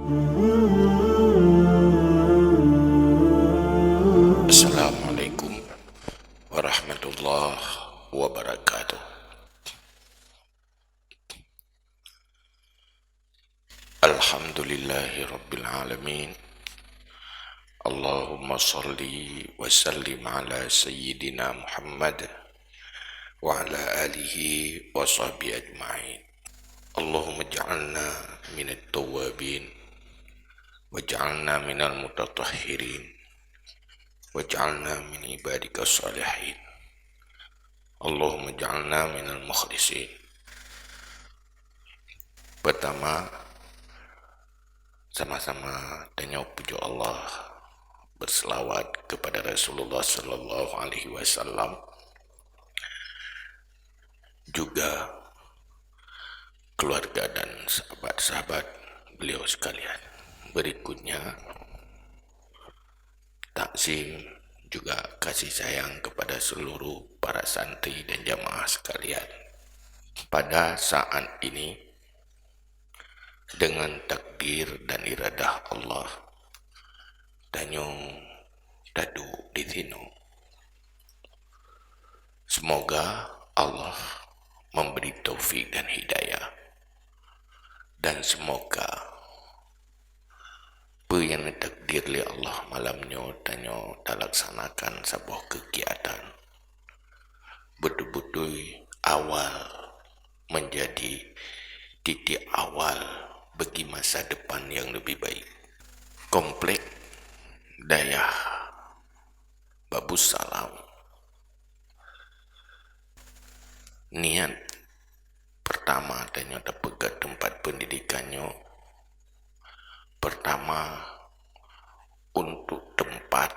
Assalamualaikum warahmatullahi wabarakatuh. Alhamdulillahi rabbil alamin. Allahumma salli wa sallim ala sayyidina Muhammad wa ala alihi wa sahbihi ajma'in. Allahumma ja'alna minat tawabin wa ja'alna minal mutatahhirin wa ja'alna min ibadika salihin. Allahumma ja'alna minal mukhlisin. Pertama, sama-sama tanya puji Allah, berselawat kepada Rasulullah Sallallahu Alaihi Wasallam, juga keluarga dan sahabat-sahabat beliau sekalian. Berikutnya, takzim juga kasih sayang kepada seluruh para santri dan jamaah sekalian. Pada saat ini, dengan takdir dan iradah Allah, Tanyo dadu di sini. Semoga Allah memberi taufik dan hidayah, dan semoga apa yang ditakdir oleh Allah malamnya Tanyo laksanakan sebuah kegiatan betul-betul awal menjadi titik awal bagi masa depan yang lebih baik. Komplek Dayah Babus Salam, niat pertama ternyata pegat tempat pendidikannya. Pertama, untuk tempat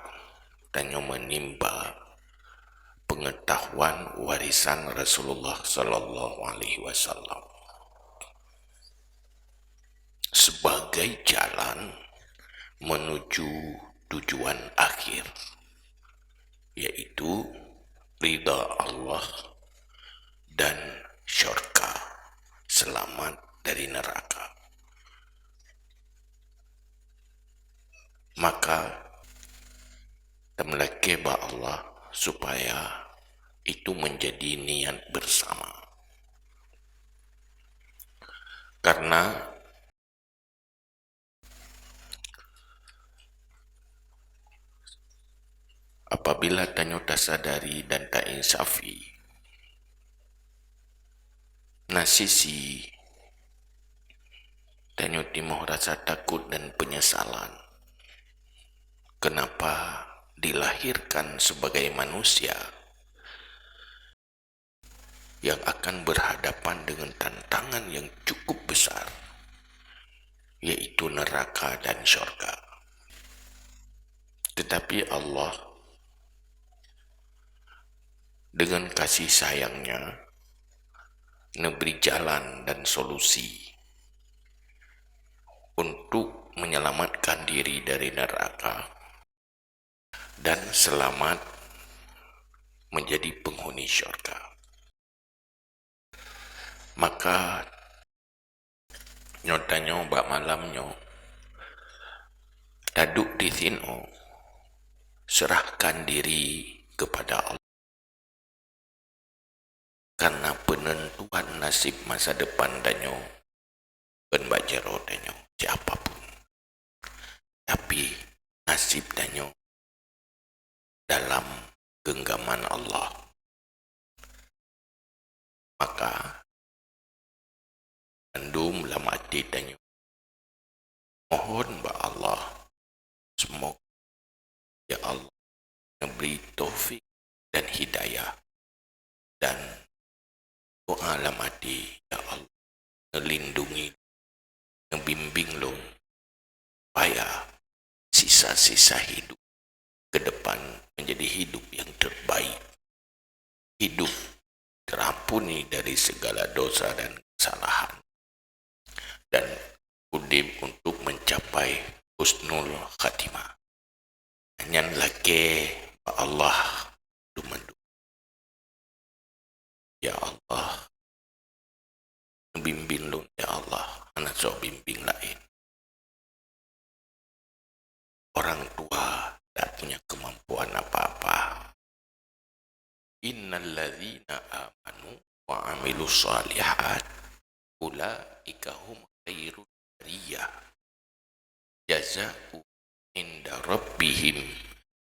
tanya menimba pengetahuan warisan Rasulullah Sallallahu Alaihi Wasallam sebagai jalan menuju tujuan akhir, yaitu ridha Allah dan syurga, selamat dari neraka. Maka temlake ba Allah supaya itu menjadi niat bersama, karena apabila tanyo tak sadari dan tak insafi, nasisi tanyo timoh rasa takut dan penyesalan. Kenapa dilahirkan sebagai manusia yang akan berhadapan dengan tantangan yang cukup besar, yaitu neraka dan syurga. Tetapi Allah dengan kasih sayangnya memberi jalan dan solusi untuk menyelamatkan diri dari neraka dan selamat menjadi penghuni syurga. Maka nyotanya bak malamnya duduk di sini, serahkan diri kepada Allah, karena penentuan nasib masa depan danyo ben bajero danyo siapapun, tapi nasib danyo dalam genggaman Allah. Maka andum dalam hati danyo, mohon ba Allah, semoga ya Allah memberi taufik dan hidayah, dan doa dalam hati, ya Allah melindungi, membimbing lo supaya sisa-sisa hidup ke depan menjadi hidup yang terbaik, hidup terampuni dari segala dosa dan kesalahan, dan udip untuk mencapai husnul khatimah. Nyan lake Allah dumandu, ya Allah bimbing lo, ya Allah anak so bimbing lain. melakukan apa-apa. Innal ladzina amanu wa amilus shalihat ulaika hum khairul bariyah jazaa'u inda rabbihim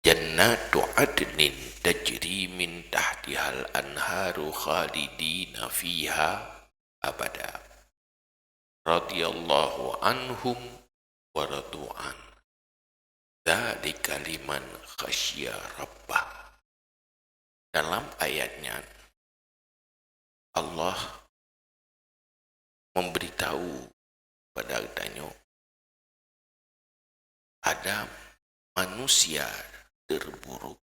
jannatu adnin tajri min tahtihal anharu khalidina fiha abada radhiyallahu anhum wa radu'an dzalika liman khasyya rabbah. Dalam ayatnya Allah memberitahu pada Danyo ada manusia terburuk,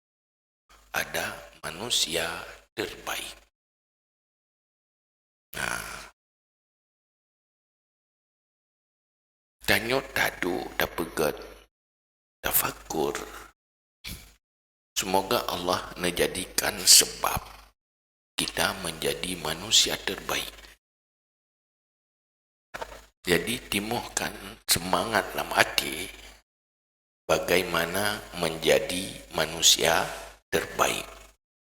ada manusia terbaik. Nah, Danyo tadu dapegat tafakur. Semoga Allah menjadikan sebab kita menjadi manusia terbaik. Jadi timuhkan semangat dalam hati bagaimana menjadi manusia terbaik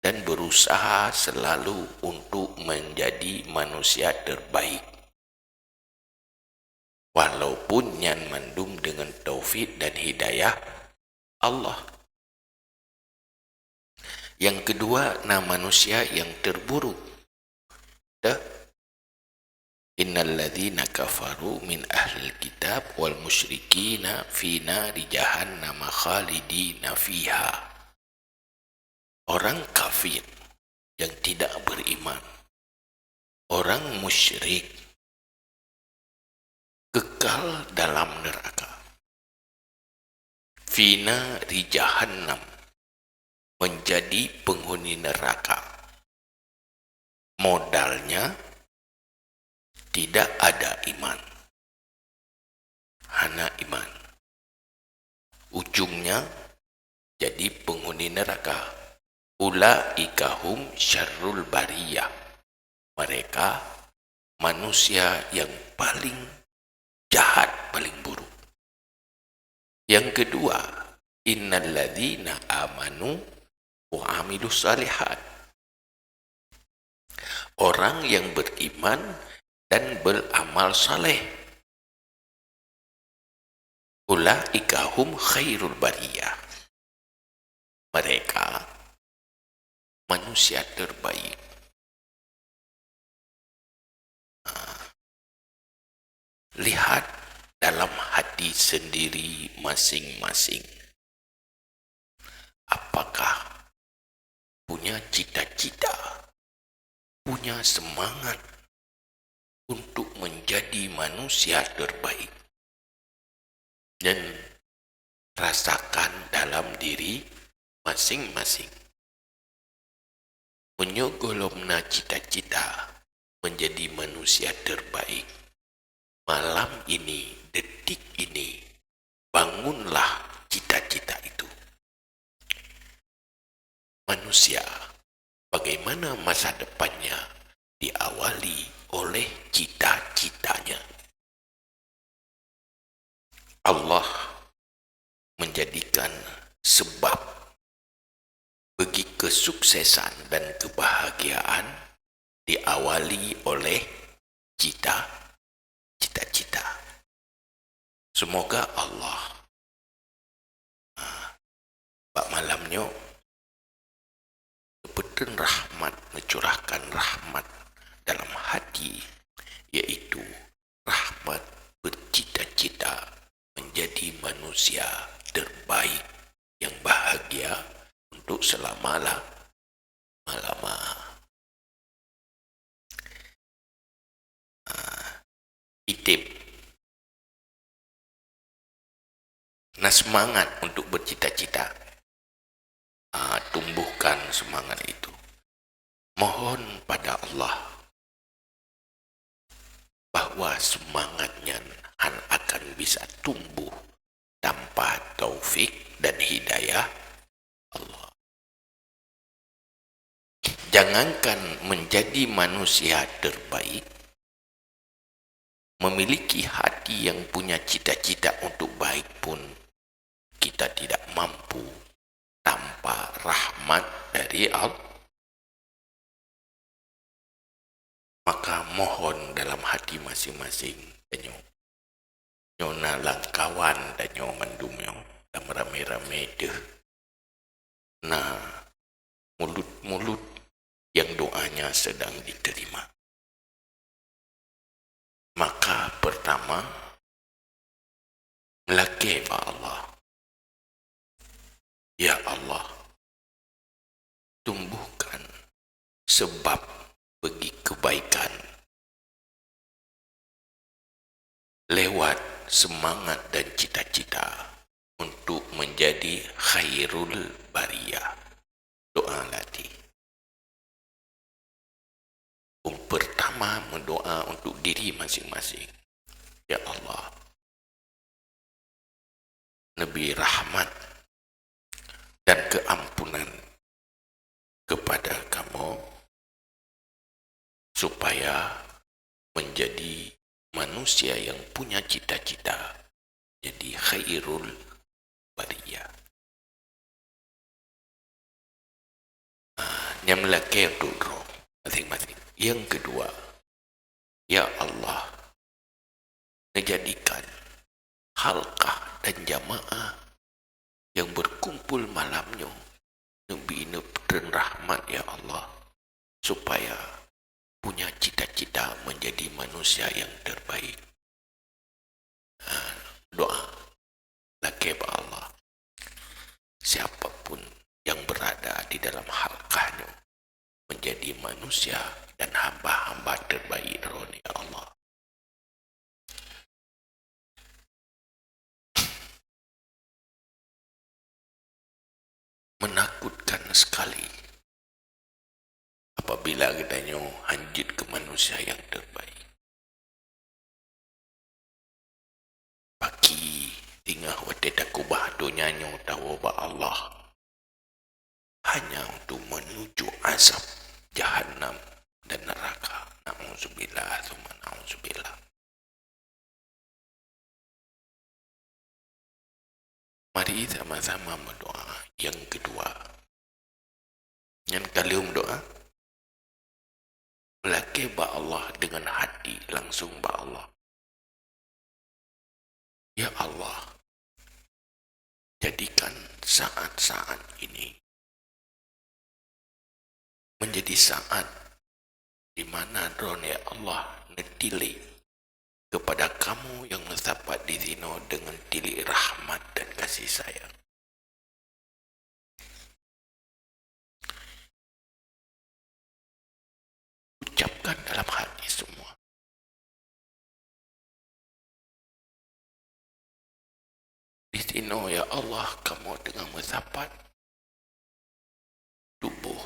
dan berusaha selalu untuk menjadi manusia terbaik. Walaupun yang mandum dengan taufik dan hidayah Allah. Yang kedua, manusia yang terburuk. Innal ladzina kafaru min ahlil kitab wal musyrikina fi nari jahannam khalidina fiha. Orang kafir yang tidak beriman, orang musyrik kekal dalam neraka. Fi nari jahannam, menjadi penghuni neraka. Modalnya tidak ada iman, hanya iman. Ujungnya jadi penghuni neraka. Ulaika hum syarrul bariyah. Mereka manusia yang paling jahat, paling buruk. Yang kedua, innal ladzina amanu wa amilus shalihat. Orang yang beriman dan beramal saleh. Ulaika hum khairul bariyah. Mereka manusia terbaik. Lihat dalam hati sendiri masing-masing. Apakah punya cita-cita, punya semangat untuk menjadi manusia terbaik, dan rasakan dalam diri masing-masing menyogolomna cita-cita menjadi manusia terbaik. Malam ini, detik ini, bangunlah cita-cita itu. Manusia, bagaimana masa depannya diawali oleh cita-citanya. Allah menjadikan sebab bagi kesuksesan dan kebahagiaan diawali oleh cita-cita. Semoga Allah Pak malamnya betul rahmat, mencurahkan rahmat dalam hati, yaitu rahmat bercita-cita menjadi manusia terbaik yang bahagia untuk selama-lama. Itip. Nah, semangat untuk bercita-cita. Tumbuhkan semangat itu. Mohon pada Allah bahwa semangatnya akan bisa tumbuh tanpa taufik dan hidayah Allah. Jangankan menjadi manusia terbaik, memiliki hati yang punya cita-cita untuk baik pun kita tidak mampu tanpa tanpa rahmat dari Allah. Maka mohon dalam hati masing-masing danyo nyona langkawan danyo mandumyo dalam rame-rame deh. Nah, mulut-mulut yang doanya sedang diterima. Maka pertama melake Allah. Ya Allah, tumbuhkan sebab bagi kebaikan lewat semangat dan cita-cita untuk menjadi khairul bariyah. Doa latih. Pertama mendoa untuk diri masing-masing. Ya Allah, Nabi rahmat dan keampunan kepada kamu supaya menjadi manusia yang punya cita-cita jadi khairul bariyah. Yang melaki untuk masing-masing. Yang kedua, ya Allah, menjadikan halqah dan jamaah yang berkumpul malamnya Nabi dan rahmat ya Allah, supaya punya cita-cita menjadi manusia yang terbaik. Doa laki Allah, siapapun yang berada di dalam halqahnya menjadi manusia dan hamba-hamba terbaik ya Allah. Menakutkan sekali apabila katanya hanjit ke manusia yang terbaik. Pagi tinggal wadah kubah donyanya tahu bahwa Allah hanya untuk menuju azab jahannam dan neraka. Na'udzubillah, tsumma na'udzubillah. Mari sama-sama berdoa. Yang kedua, yang kalium doa melaki ba Allah dengan hati langsung ba Allah. Ya Allah, jadikan saat-saat ini menjadi saat di mana drone ya Allah netili kepada kamu yang mendapat di sini dengan tili rahmat dan kasih sayang. Ucapkan dalam hati semua. Di sini ya Allah, kamu dengan mendapat tubuh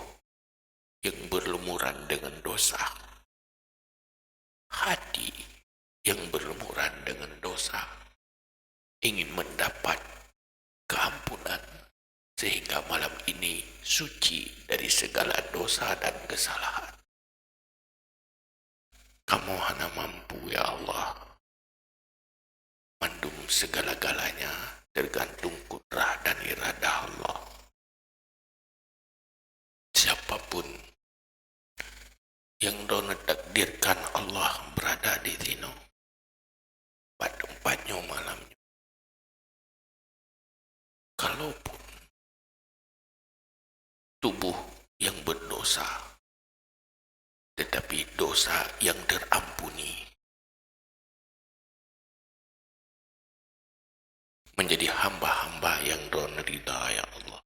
yang berlumuran dengan dosa, hati yang berlumuran dengan dosa, ingin mendapat keampunan sehingga malam ini suci dari segala dosa dan kesalahan. Kamu hanya mampu ya Allah, mandum segala-galanya tergantung kudrah dan iradah Allah. Siapapun yang dona takdirkan Allah berada di sini pada tempatnya malamnya, kalaupun tubuh yang berdosa tetapi dosa yang terampuni menjadi hamba-hamba yang dona ridha ya Allah.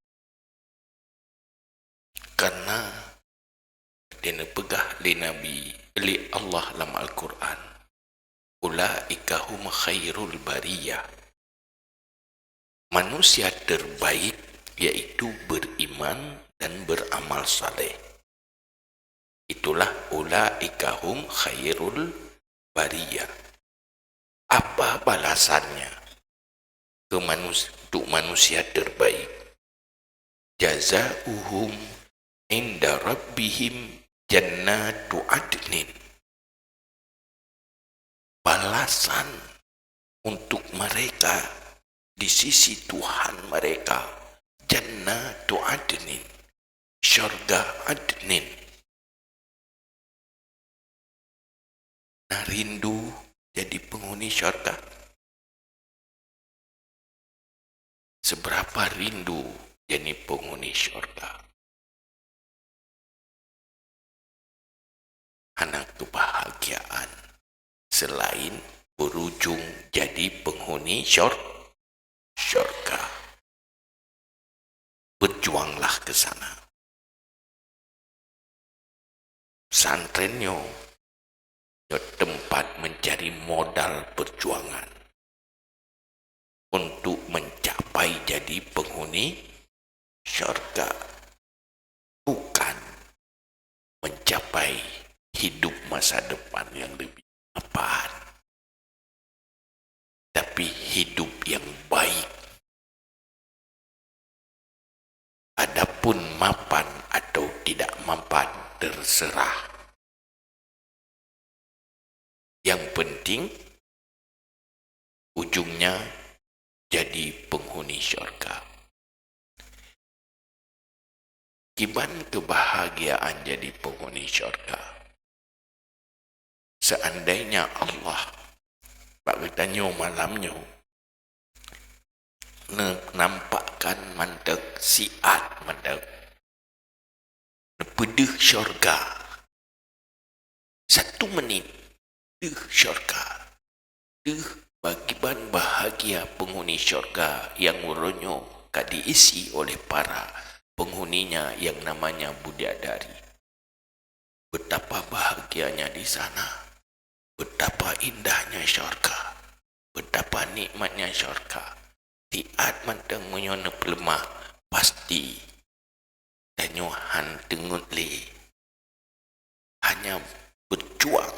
Karena dia pegah li Nabi li Allah dalam Al-Quran, ulaika hum khairul bariyah, manusia terbaik yaitu beriman dan beramal saleh. Itulah ulaika hum khairul bariyah. Apa balasannya untuk manusia terbaik? Jazauhum inda rabbihim jannatu adnin. Balasan untuk mereka di sisi Tuhan mereka jannatu adnin, syurga adnin. Nah, rindu jadi penghuni syurga. Seberapa rindu jadi penghuni syurga? Anak kebahagiaan selain berujung jadi penghuni syurga. Berjuanglah ke sana. Pesantrennya tempat mencari modal perjuangan untuk mencapai jadi penghuni syurga, bukan mencapai hidup masa depan yang lebih mapan, tapi hidup yang baik. Adapun mapan atau tidak mapan terserah. Yang penting ujungnya jadi penghuni syurga. Gimana kebahagiaan jadi penghuni syurga? Seandainya Allah bagainya malamnya nampakkan mandek siat mandek pedih syurga 1 menit syurga bagian bahagia penghuni syurga yang urunyo diisi oleh para penghuninya yang namanya bidadari. Betapa bahagianya di sana, betapa indahnya syurga, betapa nikmatnya syurga. Tiat manteng menyonep lemah pasti danyuhan tengut li hanya berjuang.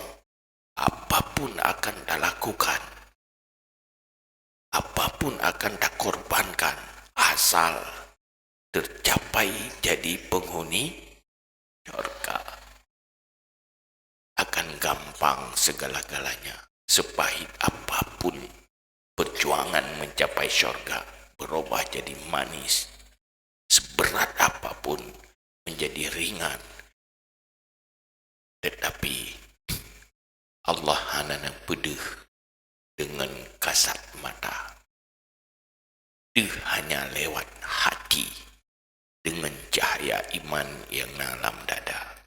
Apapun akan dah lakukan, apapun akan dah korbankan, asal tercapai jadi penghuni syurga. Akan gampang segala-galanya. Sepahit apapun perjuangan mencapai syurga berubah jadi manis. Seberat apapun menjadi ringan. Tetapi Allah hanya pedih dengan kasat mata. Dia hanya lewat hati dengan cahaya iman yang dalam dada.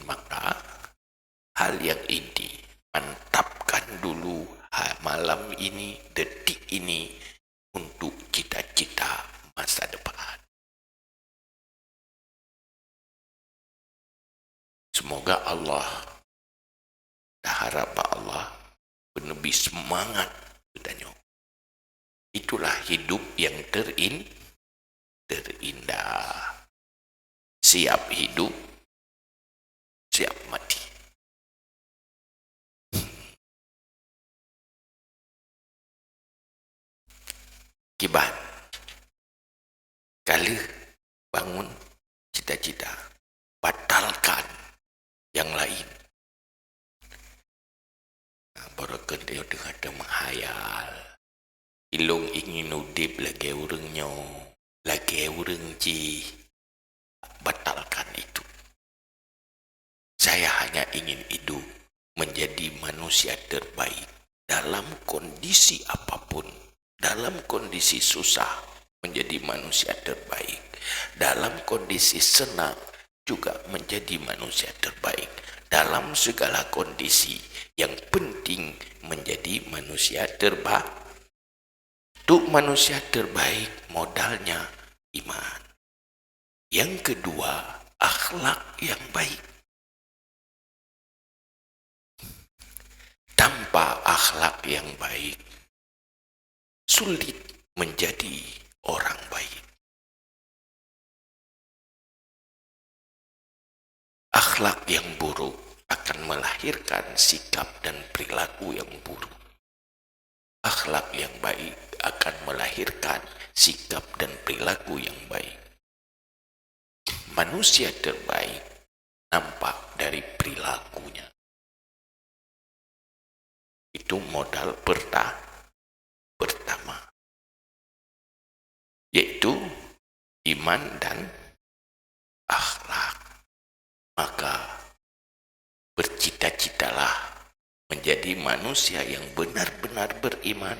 Maka hal yang inti, mantapkan dulu malam ini, detik ini untuk cita-cita masa depan. Semoga Allah, harap Allah lebih semangat katanya. Itulah hidup yang terindah. Siap hidup, siap mati. Kibat kali bangun cita-cita, batalkan yang lain. Barakan dia ada menghayal. Ilung ingin udip lagi urangnya, lagi urang ci. Batalkan itu. Saya hanya ingin hidup menjadi manusia terbaik dalam kondisi apapun. Dalam kondisi susah menjadi manusia terbaik. Dalam kondisi senang juga menjadi manusia terbaik. Dalam segala kondisi yang penting menjadi manusia terbaik. Untuk manusia terbaik modalnya iman. Yang kedua, akhlak yang baik. Tanpa akhlak yang baik, sulit menjadi orang baik. Akhlak yang buruk akan melahirkan sikap dan perilaku yang buruk. Akhlak yang baik akan melahirkan sikap dan perilaku yang baik. Manusia terbaik nampak dari perilakunya. Itu modal pertama. iman dan akhlak. Maka bercita-citalah menjadi manusia yang benar-benar beriman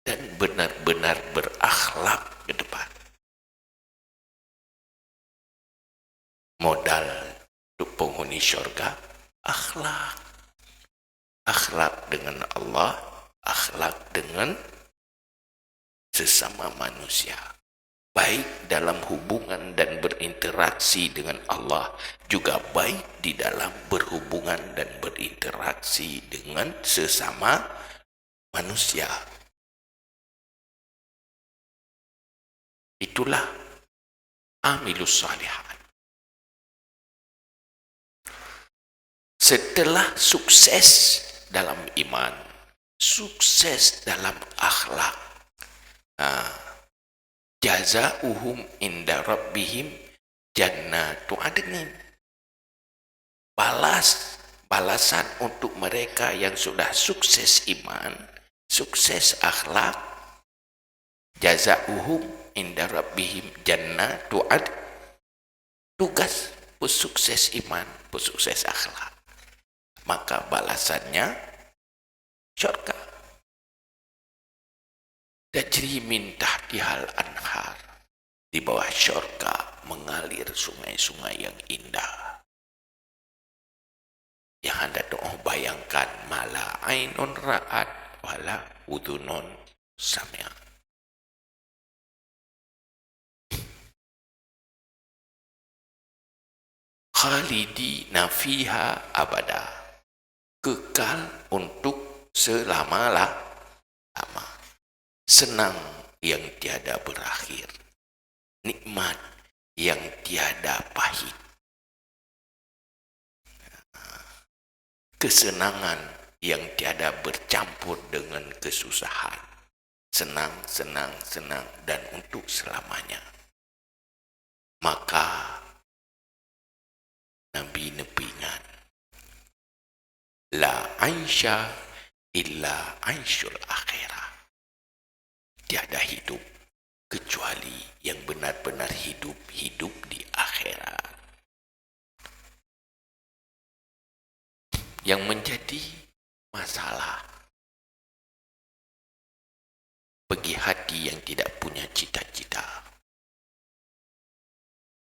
dan benar-benar berakhlak ke depan. Modal untuk penghuni syurga, akhlak. Akhlak dengan Allah, akhlak dengan sesama manusia. Baik dalam hubungan dan berinteraksi dengan Allah, juga baik di dalam berhubungan dan berinteraksi dengan sesama manusia. Itulah amilus salihat. Setelah sukses dalam iman, sukses dalam akhlak, jazauhum inda rabbihim jannatu adnin. Balasan untuk mereka yang sudah sukses iman, sukses akhlak, jazauhum inda rabbihim jannatu adnin. Tugas pesukses iman, pesukses akhlak, maka balasannya syurga. Tajri min tahtihal anhar. Di bawah syurga mengalir sungai-sungai yang indah. Yang Anda doa bayangkan, mala ainun ra'at wala udhunun sami'at. Khalidina fiha abada. Kekal untuk selama-lama. Senang yang tiada berakhir. Nikmat yang tiada pahit. Kesenangan yang tiada bercampur dengan kesusahan. Senang, senang, senang, dan untuk selamanya. Maka Nabi nepingan, la aisha illa aishul akhirah. Tiada hidup kecuali yang benar-benar hidup di akhirat. Yang menjadi masalah bagi hati yang tidak punya cita-cita,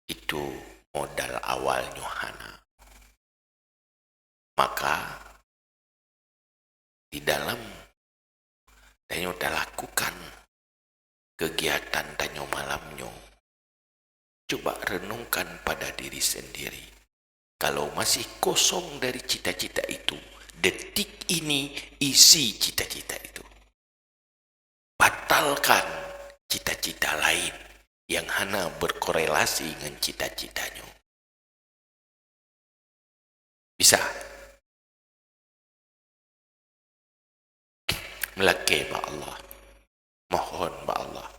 itu modal awal Yohana. Maka di dalam Danyo dah lakukan kegiatan Danyo malamnya, coba renungkan pada diri sendiri. Kalau masih kosong dari cita-cita itu, detik ini isi cita-cita itu. Batalkan cita-cita lain yang hanya berkorelasi dengan cita-citanya. Bisa? Melake ba Allah. Mohon ba Allah.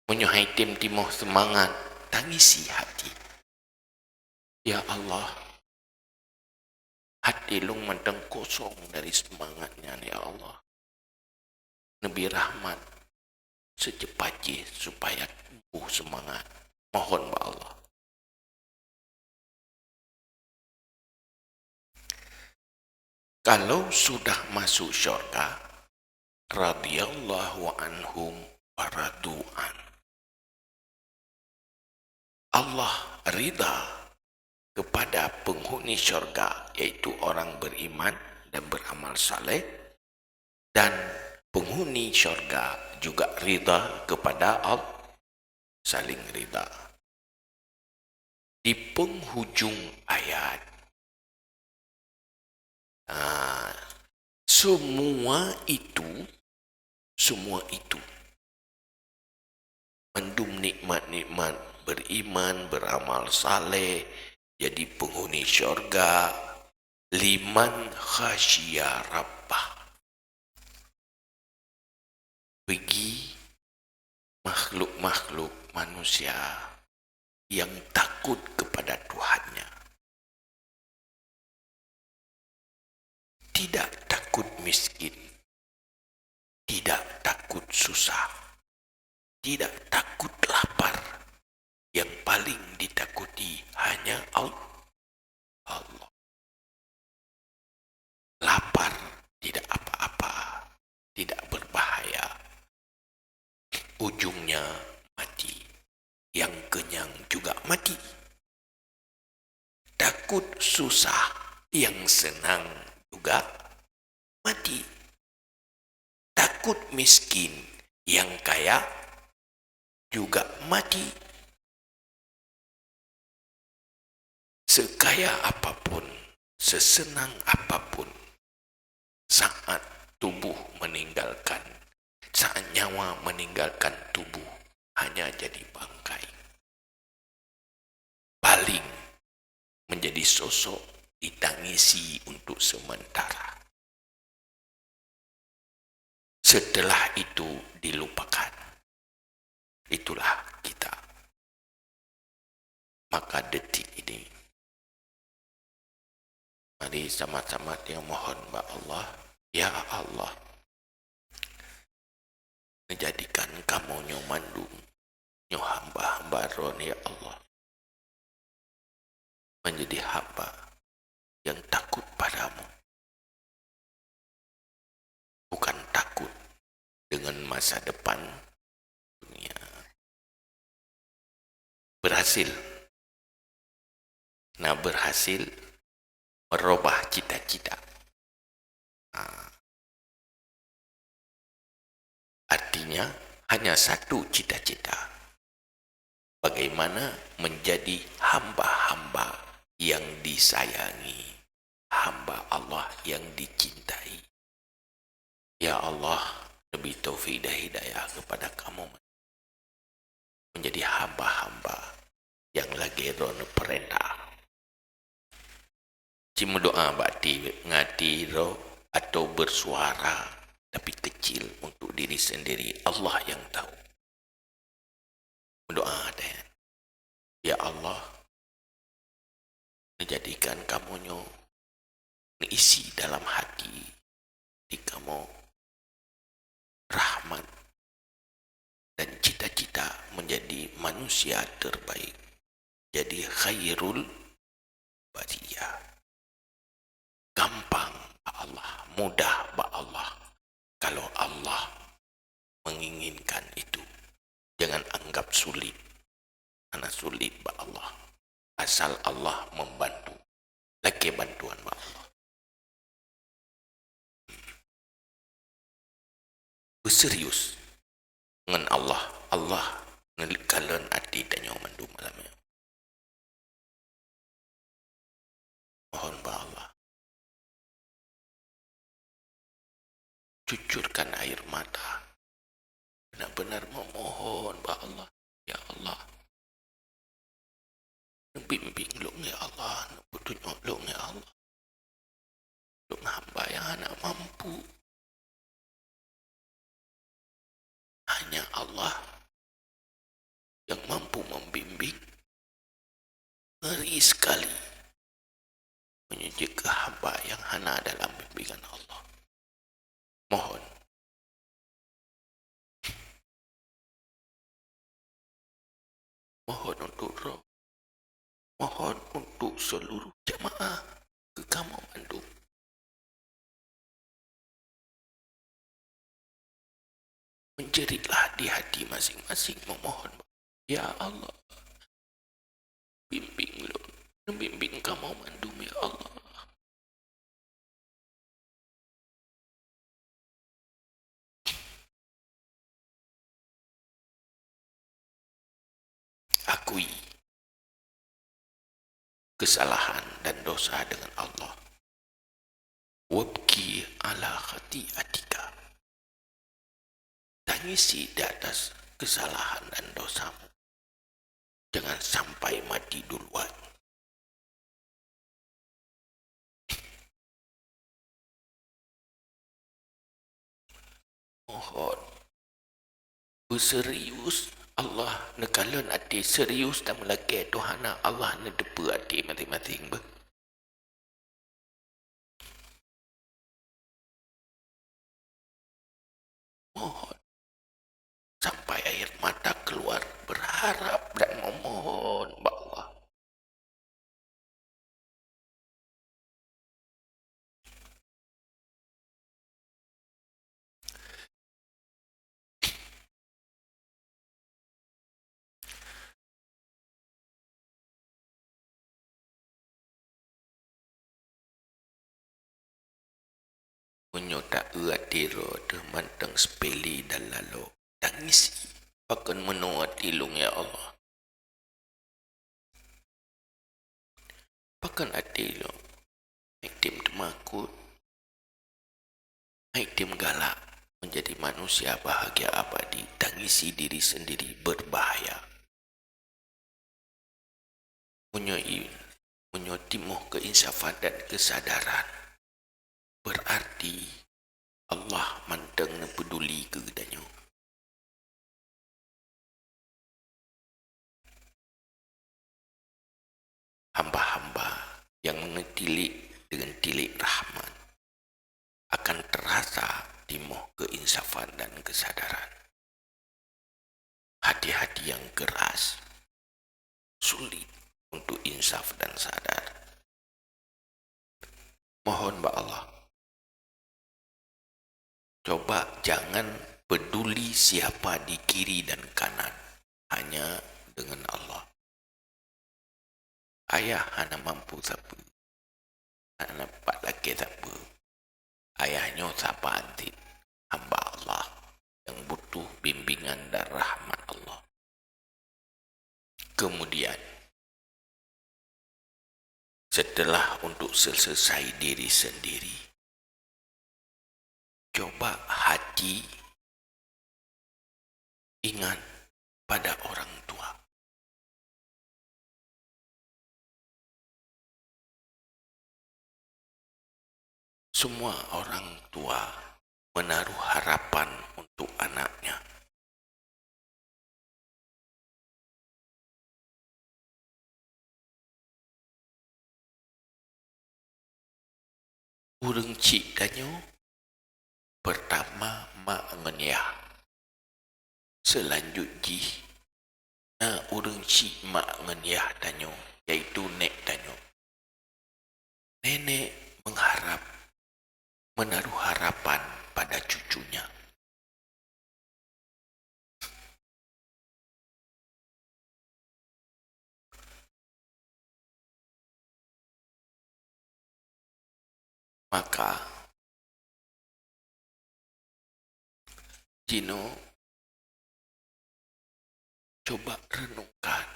Menyuhai tim timoh semangat, tangisi hati. Ya Allah, hati lung mandang kosong dari semangatnya, ya Allah. Nabi rahmat secepatnya supaya tumbuh semangat. Mohon ba Allah. Kalau sudah masuk syurga, radhiyallahu anhum wa radu'an. Allah ridha kepada penghuni syurga, yaitu orang beriman dan beramal saleh, dan penghuni syurga juga ridha kepada Allah, saling ridha. Di penghujung ayat, semua itu mendum nikmat-nikmat beriman, beramal saleh, jadi penghuni syurga, liman khasya rabbah, bagi makhluk-makhluk manusia yang takut kepada Tuhannya. Tidak takut miskin, tidak takut susah, tidak takut lapar. Yang paling ditakuti hanya Allah. Lapar tidak apa-apa, tidak berbahaya. Ujungnya mati. Yang kenyang juga mati. Takut susah, yang senang juga mati. Takut miskin, yang kaya juga mati. Sekaya apapun, sesenang apapun, saat tubuh meninggalkan, saat nyawa meninggalkan tubuh, hanya jadi bangkai. Paling menjadi sosok ditangisi untuk sementara. Setelah itu dilupakan. Itulah kita. Maka detik ini, mari sama-sama yang mohon ba Allah, ya Allah, menjadikan kamu nyomandung, nyo hamba-hamba ron ya Allah, menjadi hamba yang takut padamu. Bukan takut dengan masa depan dunia. Berhasil. Nah, berhasil merubah cita-cita. Artinya hanya satu cita-cita. Bagaimana menjadi hamba-hamba yang disayangi, hamba Allah yang dicintai. Ya Allah, lebih taufik dan hidayah kepada kamu menjadi hamba-hamba yang lagi ron perintah. Cuma doa bakti ngati ro atau bersuara tapi kecil untuk diri sendiri, Allah yang tahu. Doa dan ya Allah, menjadikan kamu isi dalam hati di kamu rahmat dan cita-cita menjadi manusia terbaik, jadi khairul bariyah. Gampang ba Allah, mudah ba Allah. Kalau Allah menginginkan itu, jangan anggap sulit. Karena sulit ba Allah. Asal Allah membantu, lagi bantuan ba Allah. Berserius dengan Allah. Allah ngelikalan hati dan nyaman malamnya. Mohon ba Allah, cucurkan air mata. Benar-benar memohon ba Allah. Ya Allah, bimbing lu ya Allah, petunjuk lu ya Allah. Lu hamba yang anak mampu. Hanya Allah yang mampu membimbing. Ngeri sekali menyuji ke hamba yang hana dalam bimbingan Allah. Mohon untuk roh, mohon untuk seluruh jemaah ke kamu Bandung. Menjeritlah di hati masing-masing memohon, ya Allah, bimbing lu, bimbing kamu Bandung ya Allah. Akui kesalahan dan dosa dengan Allah. Wabki ala khati'atika. Tangisi di atas kesalahan dan dosamu. Jangan sampai mati duluan. Mohon berserius Allah nekalan hati serius dan melaki Tuhan Allah nedepa hati masing-masing. Mohon sampai air mata menyota tiro de manteng sepeli dan lalu tangisi akan menuat ilung ya Allah. Pakan adilo itim temakut, itim galak menjadi manusia bahagia abadi, tangisi diri sendiri berbahaya. Menyotimuh keinsafan dan kesadaran, berarti Allah manteng peduli ke danyo. Hamba-hamba yang mengetilik dengan tilik rahmat akan terasa timuh keinsafan dan kesadaran. Hati-hati yang keras sulit untuk insaf dan sadar. Mohon ba Allah, coba jangan peduli siapa di kiri dan kanan, hanya dengan Allah. Ayah hana mampu siapa, hana pak laki siapa, ayahnya siapa anti, hamba Allah yang butuh bimbingan dan rahmat Allah. Kemudian setelah untuk selesai diri sendiri, coba hati ingat pada orang tua. Semua orang tua menaruh harapan untuk anaknya. Urang cik danyo pertama mak ngenyah. Selanjutnya urang cik mak ngenyah danyo, yaitu nek danyo. Nenek menaruh harapan pada cucunya. Maka Jino coba renungkan,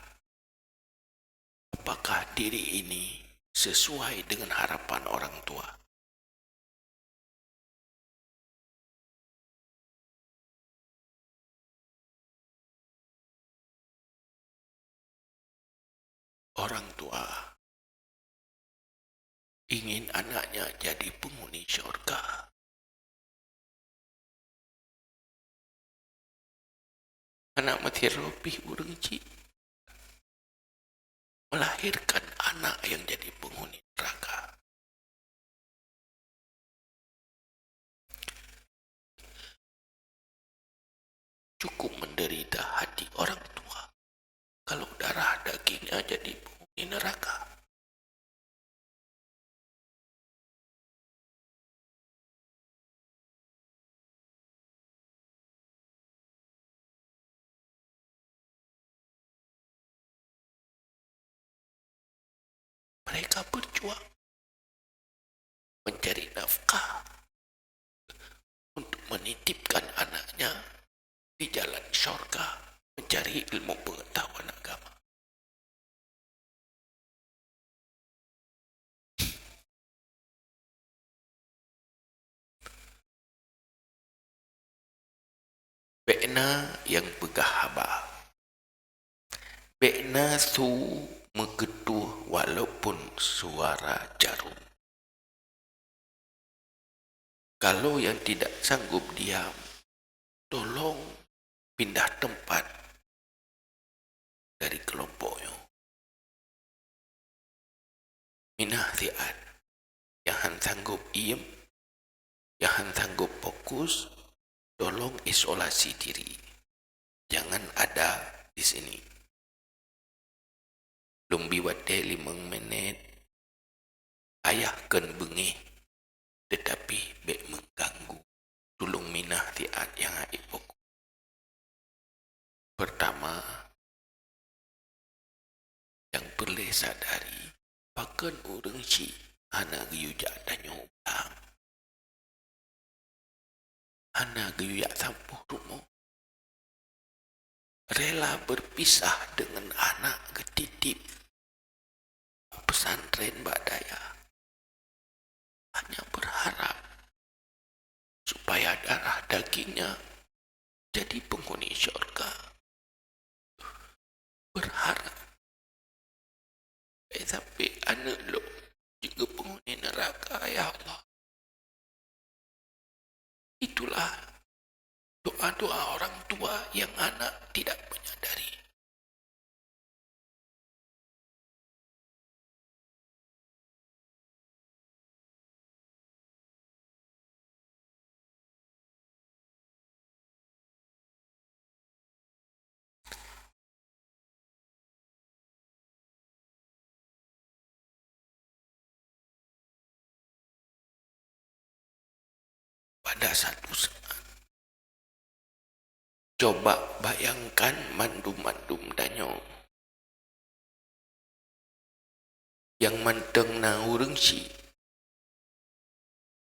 apakah diri ini sesuai dengan harapan orang tua? Orang tua ingin anaknya jadi penghuni syurga. Anak mati robih urang cik melahirkan anak yang jadi penghuni neraka. Cukup menderita hati orang tua kalau darah dagingnya jadi penghuni neraka. Mereka berjuang mencari nafkah untuk menitipkan anaknya di jalan syurga, mencari ilmu pengetahuan agama. Bekna yang begahaba, bekna su mengetuh walaupun suara jarum. Kalau yang tidak sanggup diam, tolong pindah tempat dari kelompoknya. Minah tiat, jangan sanggup diem, jangan sanggup fokus, tolong isolasi diri. Jangan ada di sini. Lumbi wate 5 menit, ayah ken bengih, tetapi bek mengganggu. Tulung minah tiat yang haid fokus. Pertama, yang perlu sadari, pakan urang cik anak yujak danyo ulang. anak geyak sampurumu rela berpisah dengan anak ketitip pesantren Mbak Daya, hanya berharap supaya darah dagingnya jadi penghuni surga. Berharap tapi anak lo juga penghuni neraka, ya Allah. Itulah doa-doa orang tua yang anak tidak menyadari. Pada satu saat, coba bayangkan mandum-mandum danyo yang manteng na urang si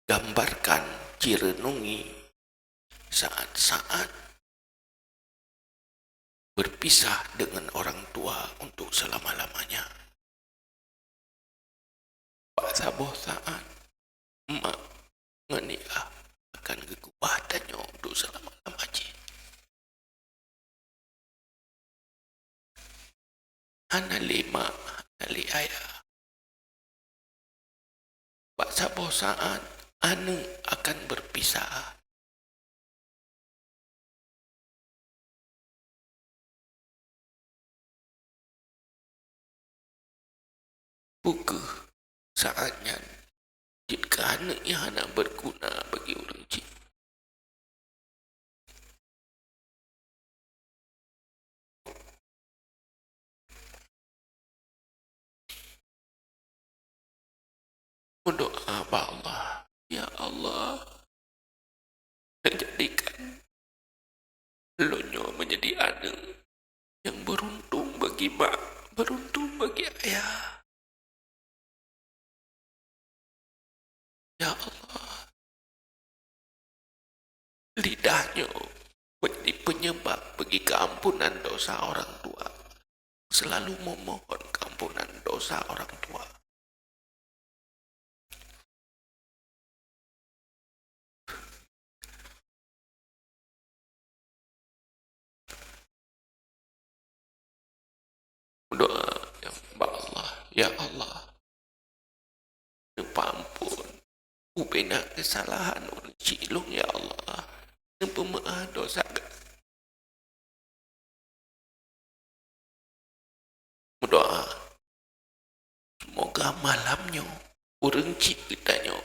gambarkan cirenungi saat-saat berpisah dengan orang tua untuk selama-lamanya. Pada sebuah saat emak ngenikah akan kegubatannya untuk selama-lamanya. Anak lima, anak ayah. Pada sebuah saat anu akan berpisah. Buku saatnya jika anaknya anak berguna bagi orang cik. Berdoa kepada Allah, ya Allah, jadikan lonyo menjadi anak yang beruntung bagi mak, beruntung bagi ayah. Ya Allah, lidahnya menjadi penyebab bagi keampunan dosa orang tua. Selalu memohon keampunan dosa orang tua. Doa yang Allah, ya Allah, ampun, ubena kesalahan orang cilung, ya Allah, pemaaf dosa. Doa, semoga malamnya orang ciptanya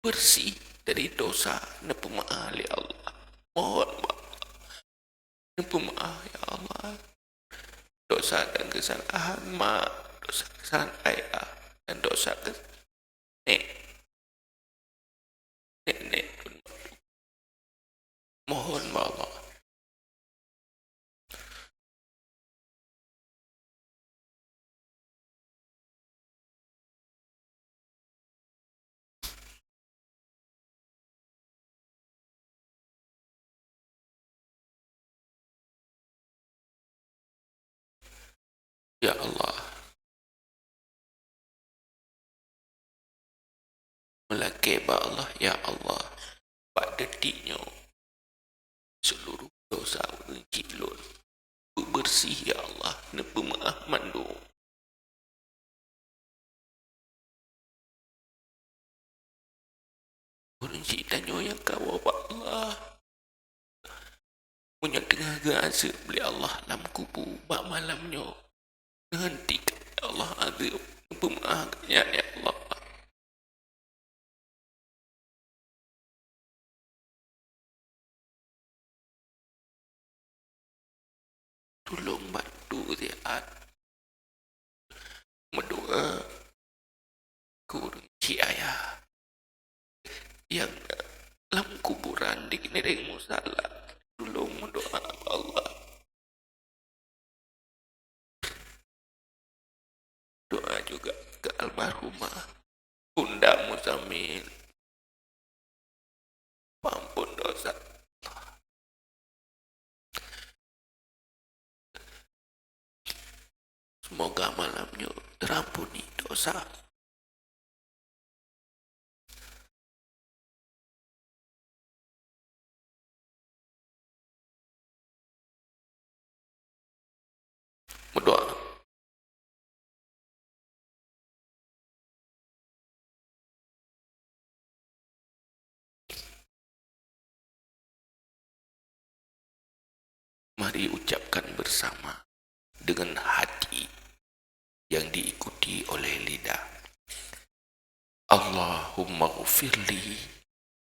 bersih dari dosa, pemaaf, ya Allah. Mohon pemaaf, ya Allah. Dosa dan kesalahan mak, dosa kesalahan ayah, dan dosa nenek pun mohon Allah. Ya Allah, melaki Allah, ya Allah, pada detiknya seluruh dosa orang cilun bersih, ya Allah, pemaaf mandu. Orang cintanya yang kau Allah punya tengah gasa beli Allah dalam kubu bak malamnya hentikan, ya Allah, azab pemaafnya, ya Allah. Tolong bantu dia mendoa kurang ayah yang dalam kuburan di nereng musala. Tolong mendoa Allah. Doa juga ke almarhumah Bunda Muzammil, ampun dosa dosa. Semoga malamnya terampuni dosa. Berdoa. Mari ucapkan bersama dengan hati yang diikuti oleh lidah. Allahumma ghfirli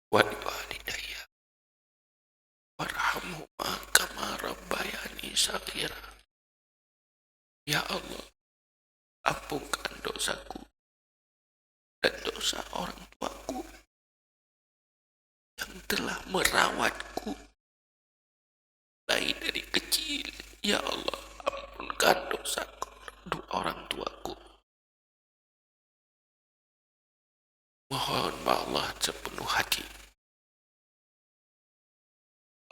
wa liwalidayya warhamhuma kama rabbayani shaghira. Ya Allah, ampunkan dosaku dan dosa orang tuaku yang telah merawatku mulai dari kecil. Ya Allah, ampunkan dosaku dua orang tuaku. Mohon Allah sepenuh hati.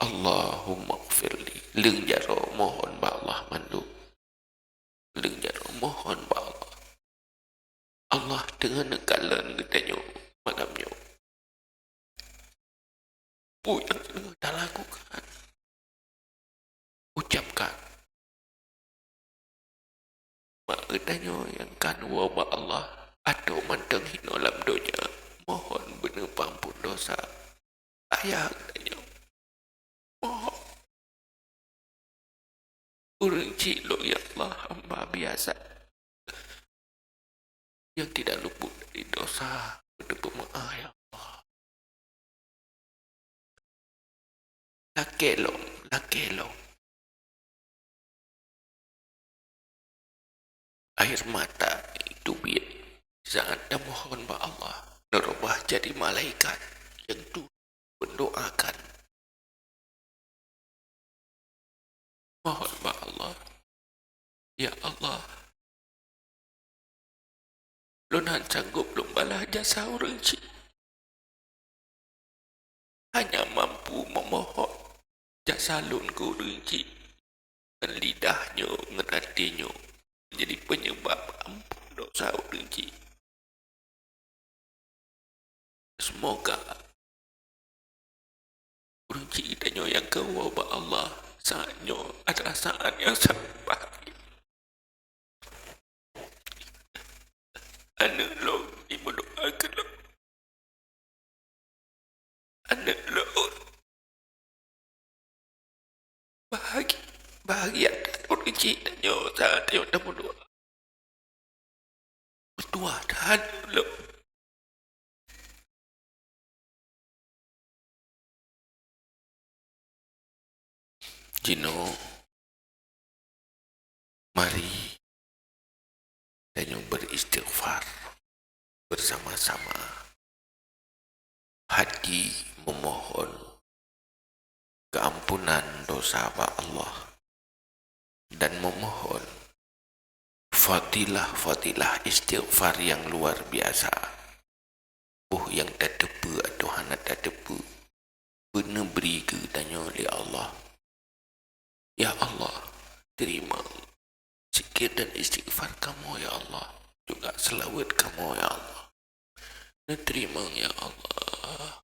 Allahumma gfirli. Leung jaro mohon Allah mandu. Leung jaro mohon Allah. Allah dengan negalan gedanya malamnya. Bu yang kita lakukan. Ucapkan. Mak gedanya yang kan wabah Allah. Atau manteng hina lam donya. Mohon benar pampun dosa. Ayah gedanya. Mohon. Urang cilok ya Allah, hamba biasa yang tidak luput dari dosa. Berdoa ya Allah. Lakelong. Air mata itu biar saat dah mohon ba Allah nerubah jadi malaikat yang tu mendoakan. Mohon ba Allah, ya Allah, lunan sanggup lumbalah jasa orang cik. Hanya mampu memohon jasa lun ku orang cik. Dan lidahnya, dengan hatinya menjadi penyebab ampun dosa orang cik. Semoga orang cik tanya yang kau ba Allah saatnya adalah saat yang sangat bahagia. Anak lo dimendoakan lo. Anak lo bahagia dan orang cik tanya saat yang dah berdoa. Berdoa dan lo. Jino, mari kita beristighfar bersama-sama. Hati memohon keampunan dosa Allah dan memohon fadilah istighfar yang luar biasa. Yang tak tepu atau hana tak tepu benar beri ke tanya oleh Allah. Ya Allah, terima zikir dan istighfar kamu ya Allah, juga selawat kamu ya Allah, dan terima ya Allah.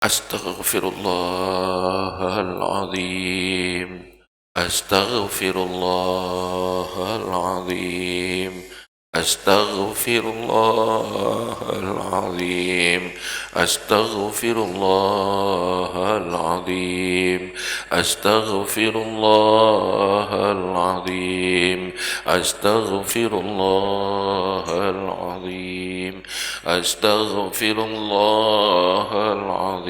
Astaghfirullahaladzim. Astaghfirullahaladzim. Astaghfirullahaladzim. Astaghfirullahaladzim. Astaghfirullahaladzim. Astaghfirullahaladzim. Astaghfirullahaladzim.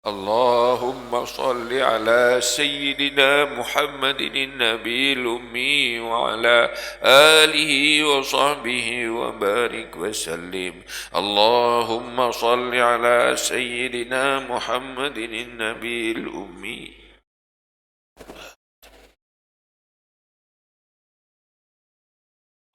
اللهم صل على سيدنا محمد النبي الأمي وعلى آله وصحبه وبارك وسلم. اللهم صل على سيدنا محمد النبي الأمي.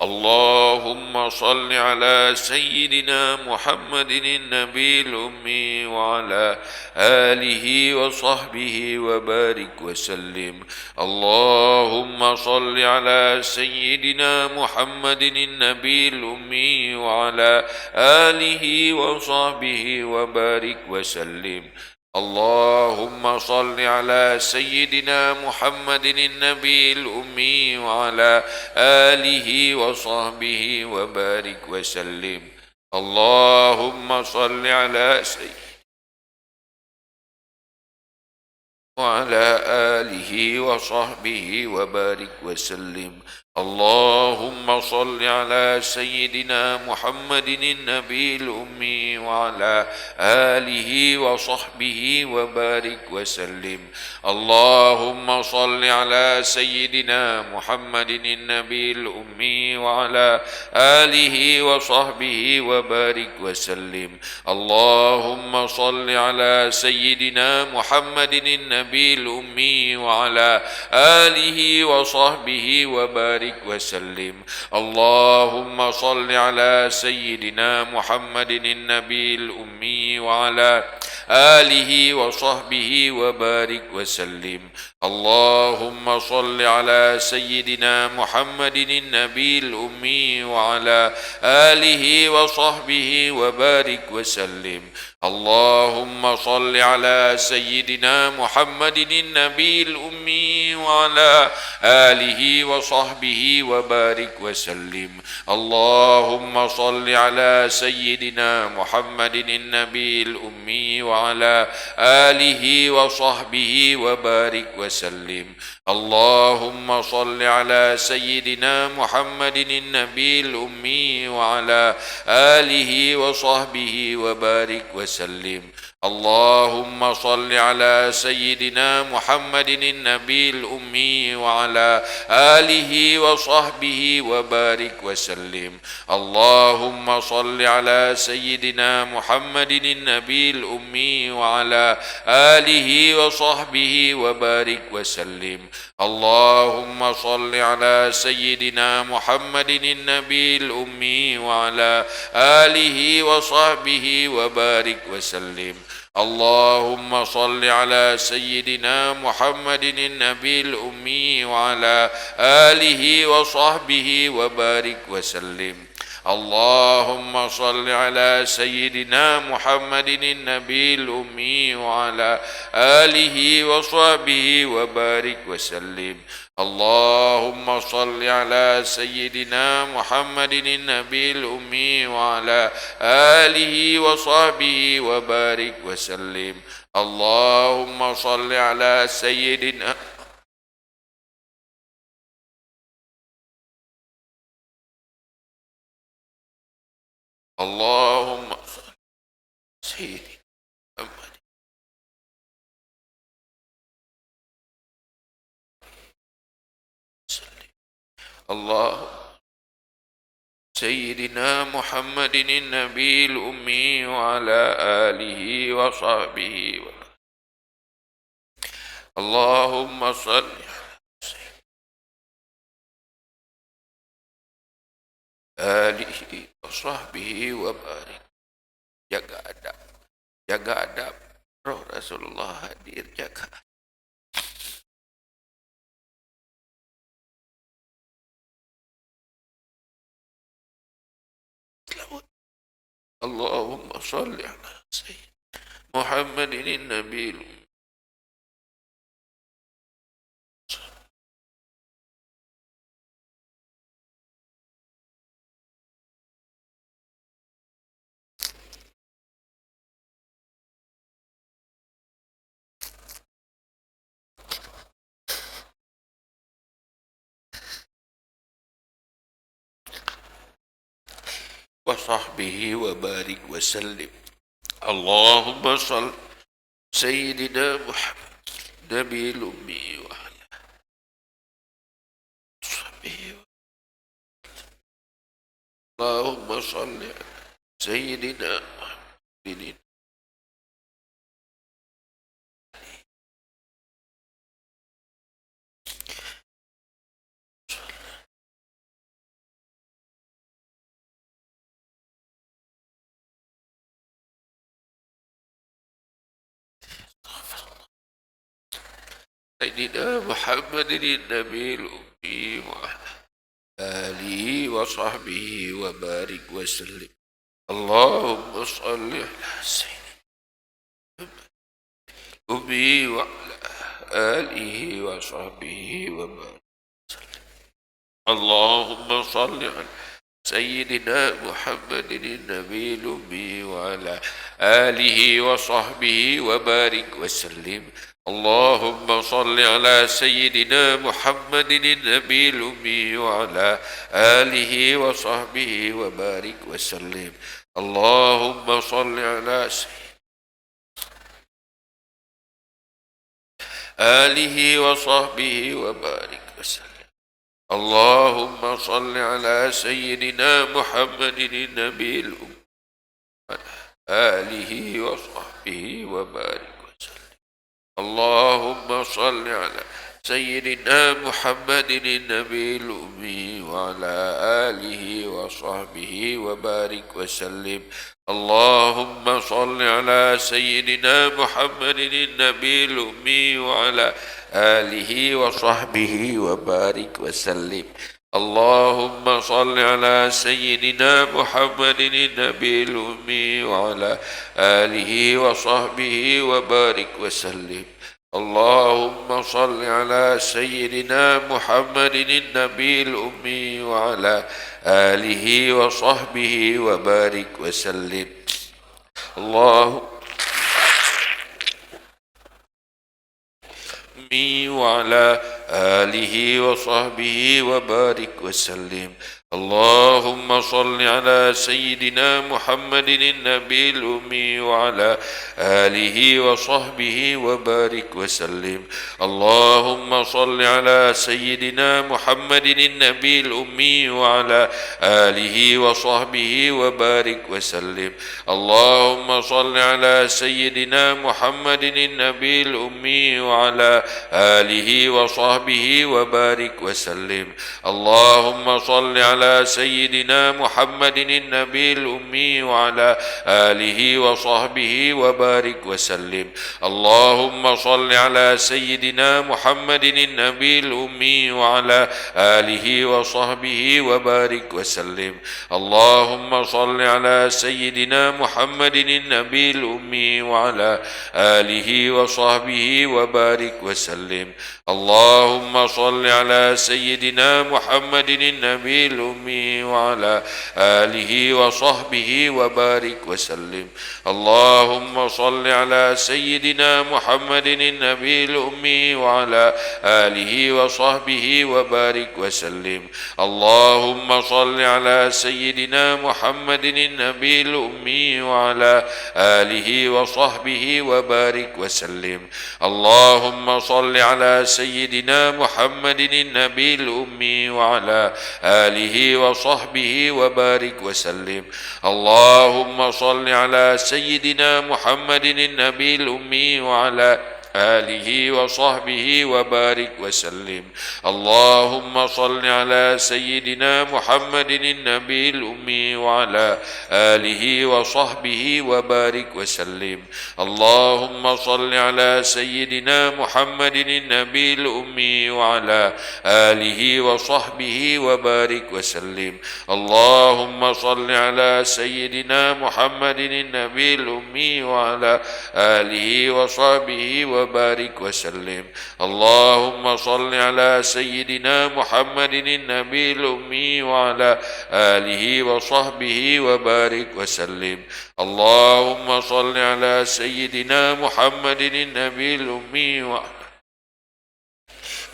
اللهم صل على سيدنا محمد النبي الأمي وعلى آله وصحبه وبارك وسلم. اللهم صل على سيدنا محمد النبي الأمي وعلى آله وصحبه وبارك وسلم. اللهم صل على سيدنا محمد النبي الأمي وعلى آله وصحبه وبارك وسلم. اللهم صل على سيدنا وعلى آله وصحبه وبارك وسلم. اللهم صل على سيدنا محمد النبي الأمي وعلى آله وصحبه وبارك وسلم. اللهم صل على سيدنا محمد النبي الأمي وعلى آله وصحبه وبارك وسلم. اللهم صل على سيدنا محمد النبي الأمي وعلى آله وصحبه وبارك وسلم. اللهم صل على سيدنا محمد النبي الأمي وعلى آله وصحبه وبارك وسلم. اللهم صل على سيدنا محمد النبي الأمي وعلى آله وصحبه وبارك وسلم. اللهم صل على سيدنا محمد النبي الأمي وعلى آله وصحبه وبارك وسلم. اللهم صل على سيدنا محمد النبي الأمي وعلى آله وصحبه وبارك وسلم. اللهم صل على سيدنا محمد النبي الأمي وعلى آله وصحبه وبارك وسلم. اللهم صل على سيدنا محمد النبي الأمي وعلى آله وصحبه وبارك وسلم. اللهم صل على سيدنا محمد النبي الأمي وعلى آله وصحبه وبارك وسلم. اللهم صل على سيدنا محمد النبي الأمي وعلى آله وصحبه وبارك وسلم. اللهم صل على سيدنا محمد النبي الأمي وعلى آله وصحبه وبارك وسلم. اللهم صل على سيدنا محمد النبي الأمي وعلى آله وصحبه وبارك وسلم. اللهم صل على سيدنا محمد النبي الأمي وعلى آله وصحبه وبارك وسلم. اللهم صل على سيدنا اللهم صل سيدنا محمد وسلم. اللهم سيدنا محمد النبي الأمي وعلى آله وصحبه اللهم صل على سيدنا آله وصحبه وبارك. Jaga adab roh Rasulullah hadir, jaga. Allahumma salli ala sayyidina Muhammadin an-nabiyil wa sahbihi wa barik wa sallim. Allahumma salli سيدنا محمد نبي الأمي وعلى صحبه. اللهم صل على سيدنا محمد. سيدنا محمد النبي الأمي وعلى آله وصحبه وبارك وسلم. اللهم صل على سيدنا الأمي وعلى آله وصحبه وبارك وسلم. اللهم صل على سيدنا محمد النبي الأمي وعلى آله وصحبه وبارك وسلم. اللهم صل على سيدنا محمد النبي الأمي وعلى آله وصحبه وبارك وسلم. اللهم صل على آله وصحبه وبارك وسلم. اللهم صل على سيدنا محمد النبي الأمي وعلى آله وصحبه وبارك وسلم. اللهم صل على سيدنا محمد النبي الأمي وعلى آله وصحبه وبارك وسلم. اللهم صل على سيدنا محمد النبي الأمي وعلى آله وصحبه وبارك وسلم. اللهم صل على سيدنا محمد النبي الأمي وعلى آله وصحبه وبارك وسلم. اللهم صل على سيدنا محمد النبي الأمي وعلى آله وصحبه وبارك وسلم. وعلى آله وصحبه وبارك وسلم. اللهم صل على سيدنا محمد النبي الأمي وعلى آله وصحبه وبارك وسلم. اللهم صل على سيدنا محمد النبي الأمي وعلى آله وصحبه وبارك وسلم. اللهم صل على سيدنا محمد النبي الأمي وعلى آله وصحبه وبارك وسلم. اللهم صل على سيدنا محمد النبي الأمي وعلى آله وصحبه وبارك وسلم. اللهم صل على سيدنا محمد النبي الأمي وعلى آله وصحبه وبارك وسلم. اللهم صل على سيدنا محمد النبي الأمي وعلى آله وصحبه وبارك وسلم. اللهم صل على سيدنا محمد النبي الأمي وعلى آله وصحبه وبارك وسلم. اللهم صل على سيدنا محمد النبي الأمي وعلى آله وصحبه وبارك وسلم. اللهم صل على سيدنا محمد النبي الأمي وعلى آله وصحبه وبارك وسلم. اللهم صل على سيدنا محمد النبي الأمي وعلى آله وصحبه وبارك وسلم. اللهم صل على سيدنا محمد النبي الأمي وعلى آله وصحبه وبارك وسلم. اللهم صل على سيدنا محمد النبي الأمي وعلى آله وصحبه وبارك وسلم. اللهم صل على سيدنا محمد النبي الأمي وعلى آله وصحبه وبارك وسلم. اللهم صل على سيدنا محمد النبي الأمي وعلى آله وصحبه وبارك وسلم. اللهم صل على سيدنا محمد النبي الأمي وعلى آله وصحبه وبارك وسلم. اللهم صل على سيدنا محمد النبي الأمي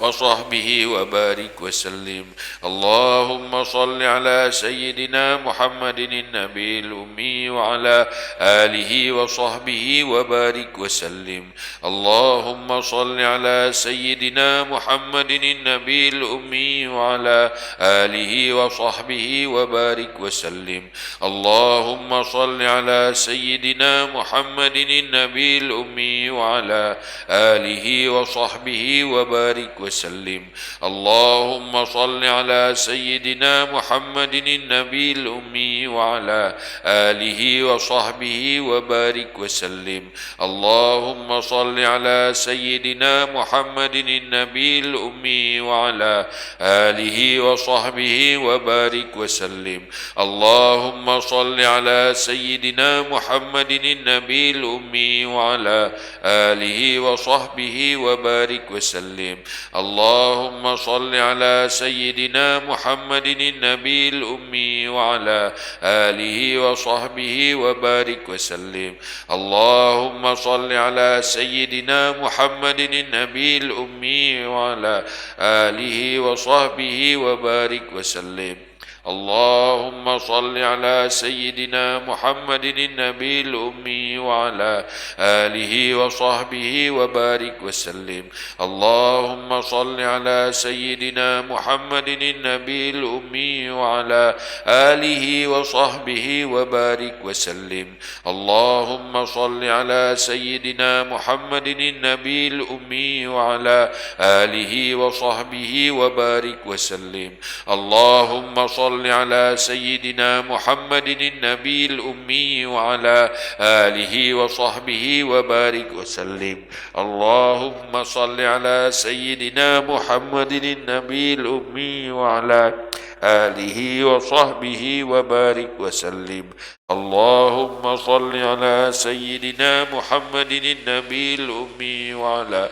وصحبه وبارك وسلم. اللهم صل على سيدنا محمد النبي الأمي وعلى آله وصحبه وبارك وسلم. اللهم صل على سيدنا محمد النبي الأمي وعلى آله وصحبه وبارك وسلم. اللهم صل على سيدنا محمد النبي الأمي وعلى آله وصحبه وبارك وسلم. اللهم صل على سيدنا محمد النبي الأمي وعلى آله وصحبه وبارك وسلم. اللهم صل على سيدنا محمد النبي الأمي وعلى آله وصحبه وبارك وسلم. اللهم صل على سيدنا محمد النبي الأمي وعلى آله وصحبه وبارك وسلم. اللهم صل على سيدنا محمد النبي الأمي وعلى آله وصحبه وبارك وسلم. اللهم صل على سيدنا محمد النبي الأمي وعلى آله وصحبه وبارك وسلم. اللهم صل على سيدنا محمد النبي الأمي وعلى آله وصحبه وبارك وسلم. اللهم صل على سيدنا محمد النبي الأمي وعلى آله وصحبه وبارك وسلم. اللهم صل على سيدنا محمد النبي الأمي وعلى آله وصحبه وبارك وسلم. اللهم صل على سيدنا محمد النبي الأمي وعلى آله وصحبه وبارك وسلم. اللهم صل على سيدنا محمد النبي الأمي وعلى آله وصحبه وبارك وسلم. اللهم صل على سيدنا محمد النبي الأمي وعلى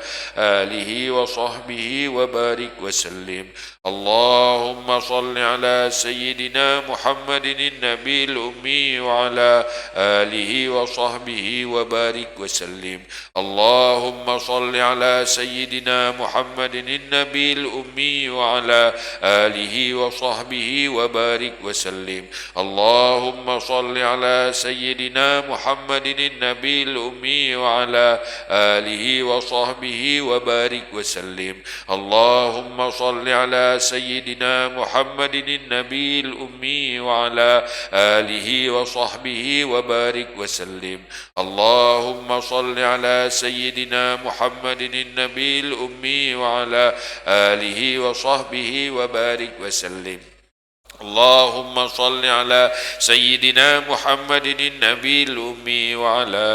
آله وصحبه وبارك وسلم. اللهم صل على سيدنا محمد النبي الأمي وعلى آله وصحبه وبارك وسلم. اللهم صل على سيدنا محمد النبي الأمي وعلى آله وصحبه وبارك وسلم. اللهم صل على سيدنا محمد النبي الأمي وعلى آله وصحبه وبارك وسلم. اللهم صل على سيدنا محمد النبي الأمي وعلى آله وصحبه وبارك وسلم. اللهم صل على سيدنا محمد النبي الأمي وعلى آله وصحبه وبارك وسلم. اللهم صل على سيدنا محمد النبي الأمي وعلى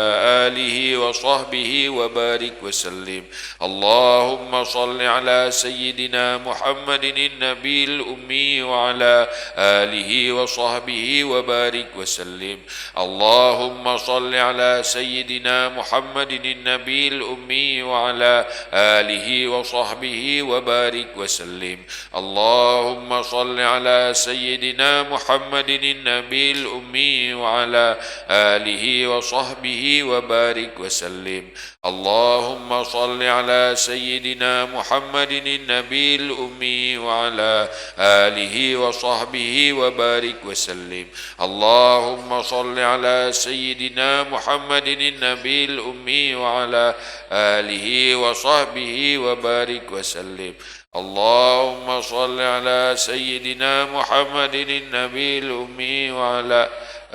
آله وصحبه وبارك وسلم. اللهم صل على سيدنا محمد النبي الأمي وعلى آله وصحبه وبارك وسلم. اللهم صل على سيدنا محمد النبي الأمي وعلى آله وصحبه وبارك وسلم. اللهم صل على سيدنا محمد النبي الأمي وعلى آله وصحبه وبارك وسلم. اللهم صل على سيدنا محمد النبي الأمي وعلى آله وصحبه وبارك وسلم. اللهم صل على سيدنا محمد النبي الأمي وعلى آله وصحبه وبارك وسلم. اللهم صل على سيدنا محمد النبي الأمي وعلى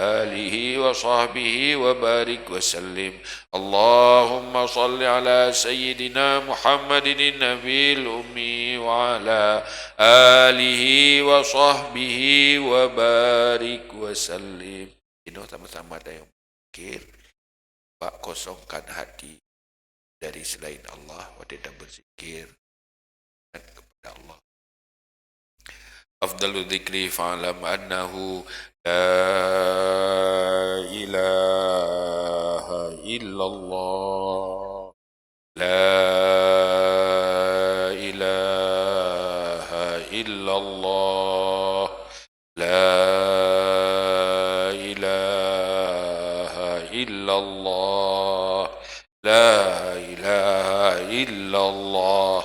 آله وصحبه وبارك وسلم. اللهم صل على سيدنا محمد النبي الأمي وعلى آله وصحبه وبارك وسلم. Ini sama-sama ada yang berpikir, Pak, kosongkan hati dari selain Allah, tidak berzikir kepada Allah. Afdalu dzikri fa'lam annahu la ilaha illallah, la ilaha illallah, la ilaha illallah, la ilaha illallah,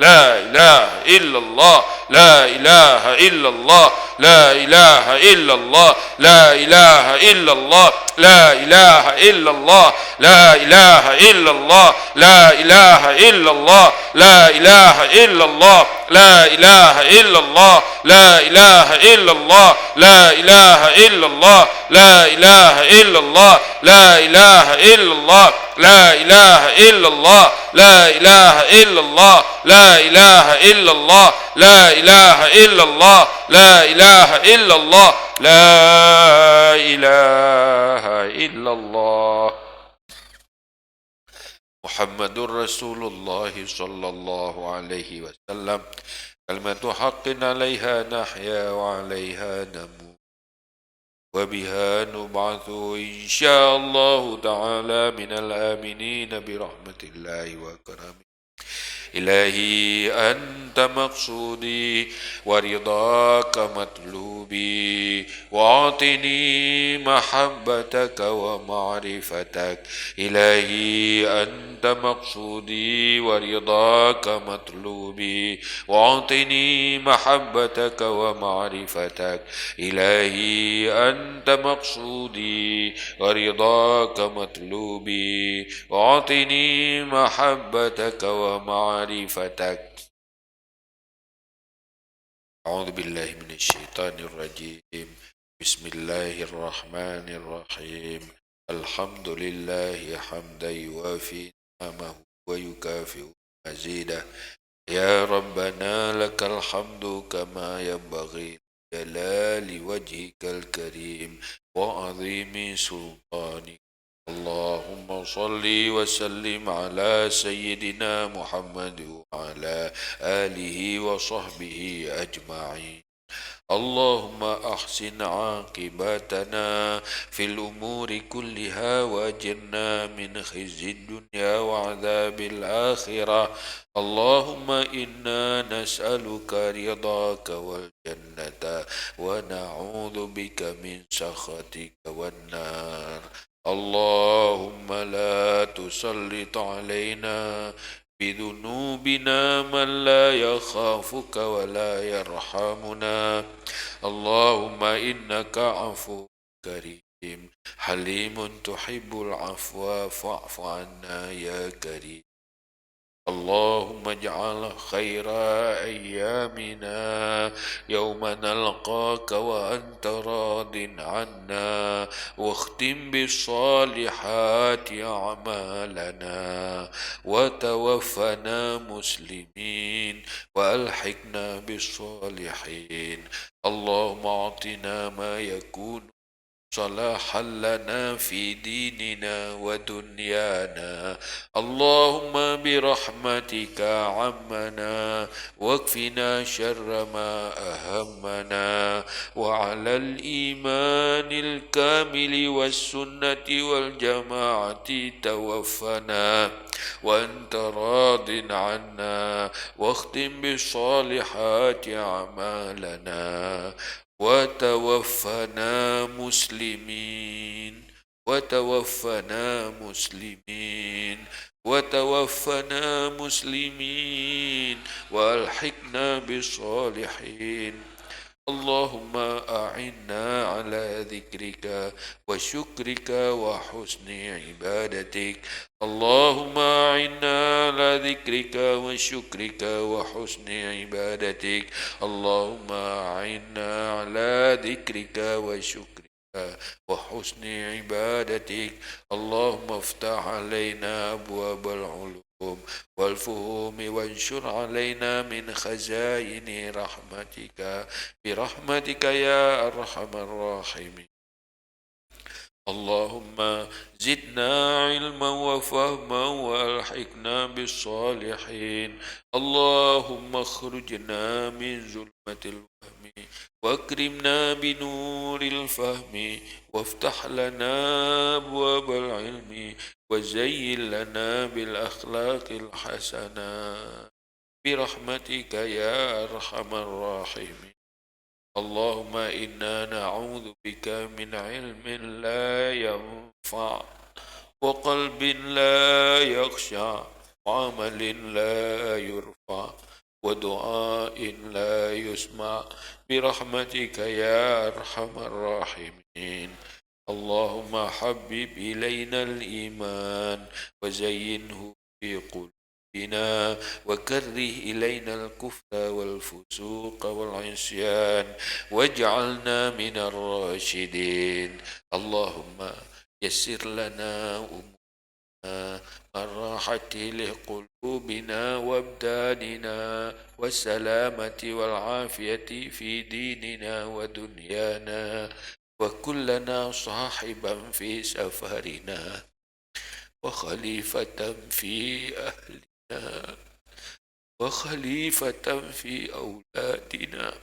لا إله إلا الله لا إله إلا الله لا إله إلا الله لا إله إلا الله لا إله إلا الله لا إله إلا الله لا إله إلا الله لا إله إلا الله لا إله إلا الله لا إله إلا الله لا إله إلا الله لا إله إلا الله لا إله إلا الله لا إله إلا الله لا إله إلا الله لا إله إلا الله لا إله إلا الله لا إله إلا الله لا إله إلا الله محمد رسول الله صلى الله عليه وسلم كلمة حق عليها نحيا وعليها نموت وبها نبعث إن شاء الله تعالى من الآمنين برحمة الله وكرمه إلهي أنت مقصودي ورضاك مطلوبي واعطني محبتك ومعرفتك إلهي أنت مقصودي ورضاك مطلوبي واعطني محبتك ومعرفتك إلهي أنت مقصودي ورضاك مطلوبي واعطني محبتك ومعرفتك أعوذ بالله من الشيطان الرجيم بسم الله الرحمن الرحيم الحمد لله حمدا يوافي نعمه ويكافئ مزيده يا ربنا لك الحمد كما ينبغي لجلال وجهك الكريم وعظيم سلطانك اللهم صل وسلم على سيدنا محمد وعلى آله وصحبه أجمعين اللهم أحسن عاقبتنا في الأمور كلها وأجرنا من خزي الدنيا وعذاب الآخرة اللهم إنا نسألك رضاك والجنة ونعوذ بك من سخطك والنار اللهم لا تسلط علينا بذنوبنا من لا يخافك ولا يرحمنا اللهم إنك عفو كريم حليم تحب العفو فاعف عنا يا كريم اللهم اجعل خير أيامنا يوم نلقاك وأنت راض عنا واختم بالصالحات أعمالنا وتوفنا مسلمين وألحقنا بالصالحين اللهم أعطنا ما يكون صلاحا لنا في ديننا ودنيانا اللهم برحمتك عمنا واكفنا شر ما أهمنا وعلى الإيمان الكامل والسنة والجماعة توفنا وأنت راض عنا واختم بالصالحات أعمالنا وتوفنا مسلمين وتوفنا مسلمين وتوفنا مسلمين وألحقنا بالصالحين اللهم أعنا على ذكرك وشكرك وحسن عبادتك اللهم أعنا على ذكرك وشكرك وحسن عبادتك اللهم أعنا على ذكرك وشكرك وحسن عبادتك اللهم افتح علينا أبواب العلوم والفهوم وانشر علينا من خزائن رحمتك برحمتك يا أرحم الراحمين اللهم زدنا علما وفهما والحقنا بالصالحين اللهم اخرجنا من ظلمة الوهم واكرمنا بنور الفهم وافتح لنا أبواب العلم وزين لنا بالأخلاق الحسنة برحمتك يا أرحم الراحمين اللهم إنا نعوذ بك من علم لا ينفع وقلب لا يخشع وعمل لا يرفع ودعاء لا يسمع برحمتك يا أرحم الراحمين. اللهم حبب إلينا الإيمان وزينه في قلوبنا وكره إلينا الكفر والفسوق والعصيان واجعلنا من الراشدين. اللهم يسر لنا أمورنا الراحة لقلوبنا وابداننا والسلامة والعافية في ديننا ودنيانا، وكلنا صاحبا في سفرنا وخليفة في أهلنا وخليفة في أولادنا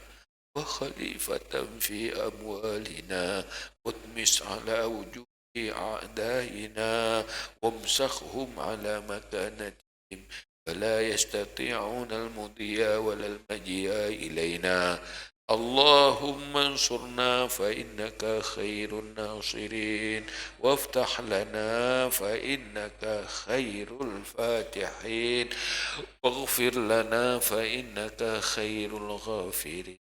وخليفة في أموالنا، واطمس على وجوه أعدائنا وامسخهم على مكانتهم فلا يستطيعون المضي ولا المجيء إلينا. اللهم انصرنا فإنك خير الناصرين، وافتح لنا فإنك خير الفاتحين، واغفر لنا فإنك خير الغافرين،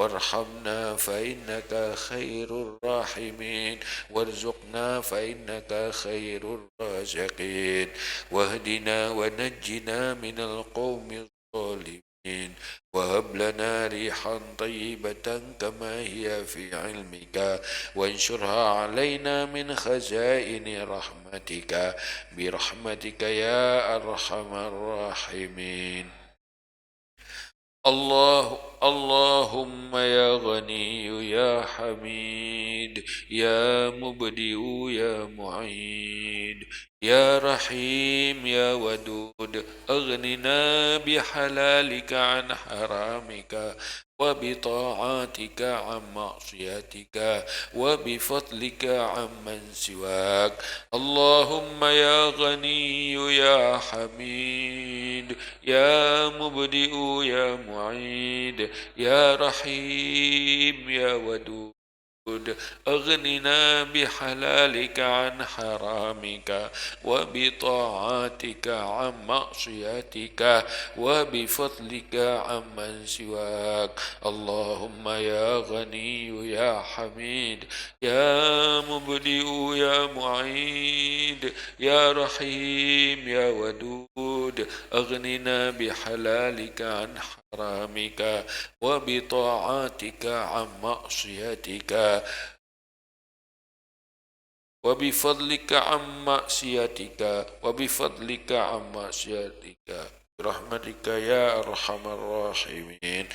وارحمنا فإنك خير الراحمين، وارزقنا فإنك خير الرازقين، واهدنا ونجنا من القوم الظالمين، وهب لنا ريحا طيبة كما هي في علمك، وانشرها علينا من خزائن رحمتك برحمتك يا أرحم الراحمين. اللهم يا غني يا حميد يا مبدئ يا معيد يا رحيم يا ودود، أغننا بحلالك عن حرامك، وبطاعاتك عن معصيتك، وبفضلك عمن سواك. اللهم يا غني يا حميد يا مبدئ يا معيد يا رحيم يا ودود، أغننا بحلالك عن حرامك، وبطاعاتك عن معصيتك، وبفضلك عمن سواك. اللهم يا غني يا حميد يا مبدئ يا معيد يا رحيم يا ودود، أغننا بحلالك عن حرامك، وبطاعاتك عن معصيتك، وبفضلك عن معصيتك، وبفضلك عن معصيتك برحمتك يا أرحم الراحمين.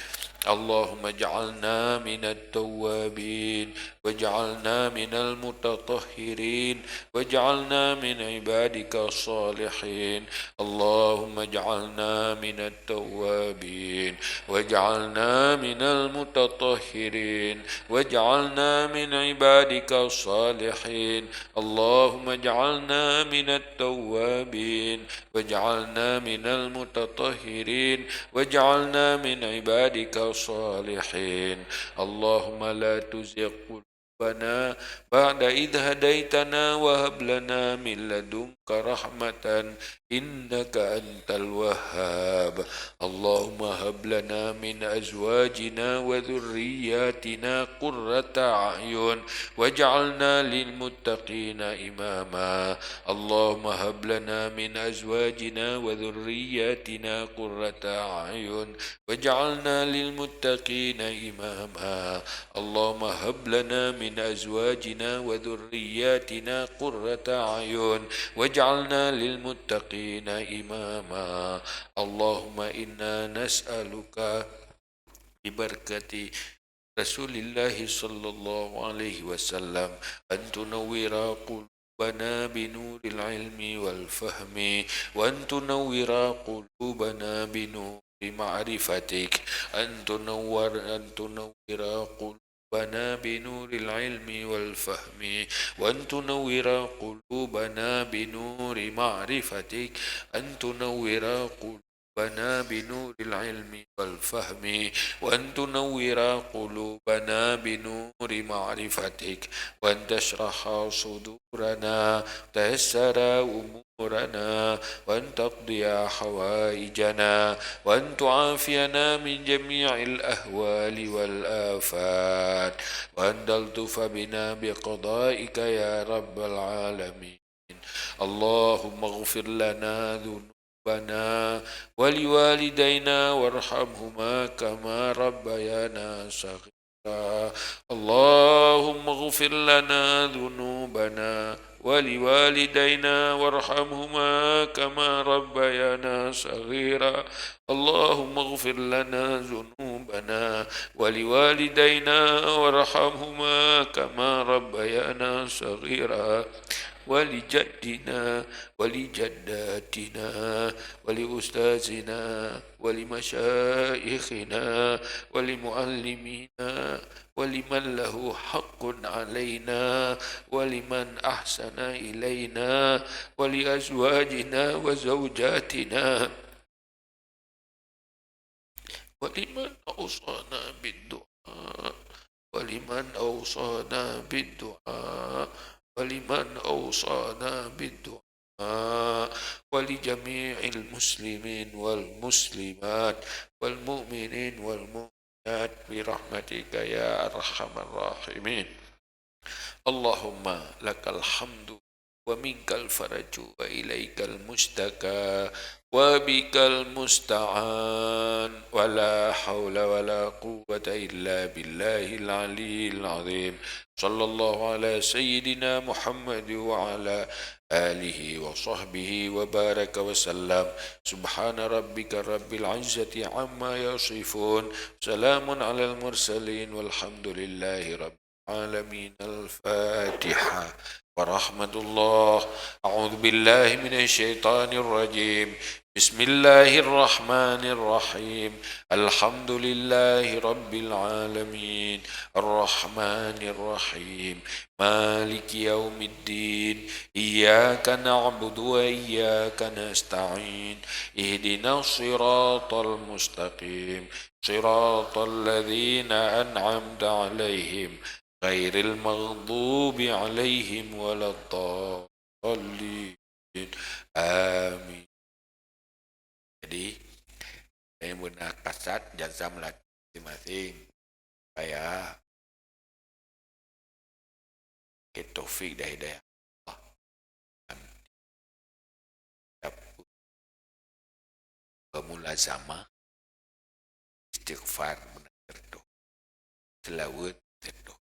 اللهم اجعلنا من التوابين، واجعلنا من المتطهرين، واجعلنا من عبادك الصالحين. اللهم اجعلنا من التوابين، واجعلنا من المتطهرين، واجعلنا من عبادك الصالحين. اللهم اجعلنا من التوابين، واجعلنا من المتطهرين، واجعلنا من عبادك الصالحين. اللهم لا تزغ قلوبنا بعد إذ هديتنا، وهب لنا من لدنك رحمة إنك أنت الوهاب. اللهم هب لنا من أزواجنا وذرياتنا قرة أعين واجعلنا للمتقين إماما. اللهم هب لنا من أزواجنا وذرياتنا قرة أعين واجعلنا للمتقين إماما. اللهم هب لنا من أزواجنا وذرياتنا قرة أعين واجعلنا للمتقين إماما. اللهم إنا نسألك ببركة رسول الله صلى الله عليه وسلم أن تنور قلوبنا بنور العلم والفهم، وأن تنور قلوبنا بنور معرفتك، أن تنور قلوبنا بنور العلم والفهم، وأن تنور قلوبنا بنور معرفتك، أن تنور قلوبنا بنور العلم والفهم، وأن تنور قلوبنا بنور معرفتك، وأن تشرح صدورنا، تيسر أمورنا أمورنا وأن تقضي حوائجنا وأن تعافينا من جميع الأهوال والآفات وأن تلطف بنا بقضائك يا رب العالمين. اللهم اغفر لنا ذنوبنا ولوالدينا وارحمهما كما ربيانا صغيرا. اللهم اغفر لنا ذنوبنا ولوالدينا وارحمهما كما ربيانا صغيرا. اللهم اغفر لنا ذنوبنا ولوالدينا وارحمهما كما ربيانا صغيرا. ولجدنا ولجداتنا ولأستاذنا ولمشايخنا ولمعلمينا ولمن له حق علينا ولمن أحسن إلينا ولأزواجنا وزوجاتنا ولمن أوصانا بالدعاء ولمن أوصانا بالدعاء ولمن أوصانا بالدعاء ولجميع المسلمين والمسلمات والمؤمنين والمؤمنات برحمتك يا أرحم الراحمين. اللهم لك الحمد ومنك الفرج وإليك المشتكى وبك المستعان ولا حول ولا قوة إلا بالله العلي العظيم. صلى الله على سيدنا محمد وعلى آله وصحبه وبارك وسلم. سبحان ربك رب العزة عما يصفون سلام على المرسلين والحمد لله رب العالمين. الفاتحة. ورحمة الله. أعوذ بالله من الشيطان الرجيم. بسم الله الرحمن الرحيم. الحمد لله رب العالمين الرحمن الرحيم مالك يوم الدين إياك نعبد وإياك نستعين اهدنا الصراط المستقيم صراط الذين أنعمت عليهم غير المغضوب عليهم ولا الضالين. آمين. Jadi saya guna kasat jazam masing-masing supaya kita taufik dan hidayah Allah pemulazamah istighfar benar terdoa selawat terdoa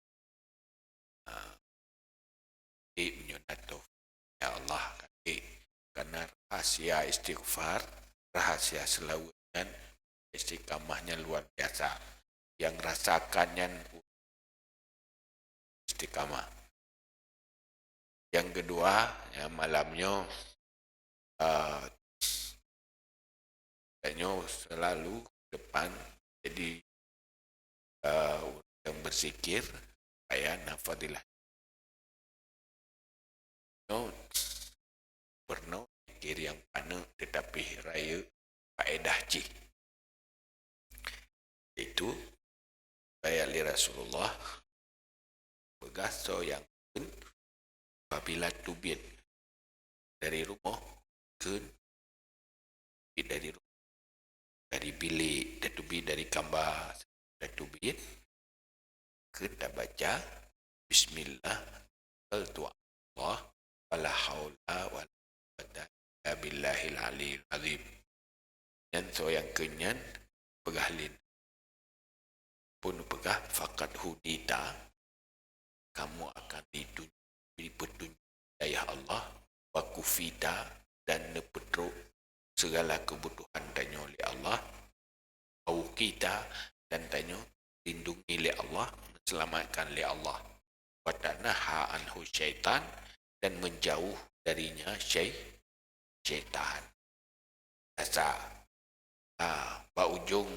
menyunat taufik ya Allah karena rahasia istighfar rahasia selawat dan istiqamahnya luar biasa. Yang rasakannya istiqamah. Yang kedua, ya malamnya selalu depan jadi yang berzikir kayak nafadilah. Pernah zikir yang panas tetapi raya faedah cik. Itu bayar li Rasulullah begaso yang pun apabila tubit dari rumah ke dari rumah dari bilik tubit dari kambar tubit kita baca Bismillah Allah wala haula wala quwwata illa billahil aliyil azim. Dan so yang kenyan pegahlin pun pegah fakat hudita kamu akan diberi petunjuk daya Allah wa kufita dan nepedro segala kebutuhan tanya oleh Allah au kita dan tanya lindungi oleh Allah selamatkan oleh Allah wa tanaha anhu syaitan dan menjauh darinya syaitan. Asa ujung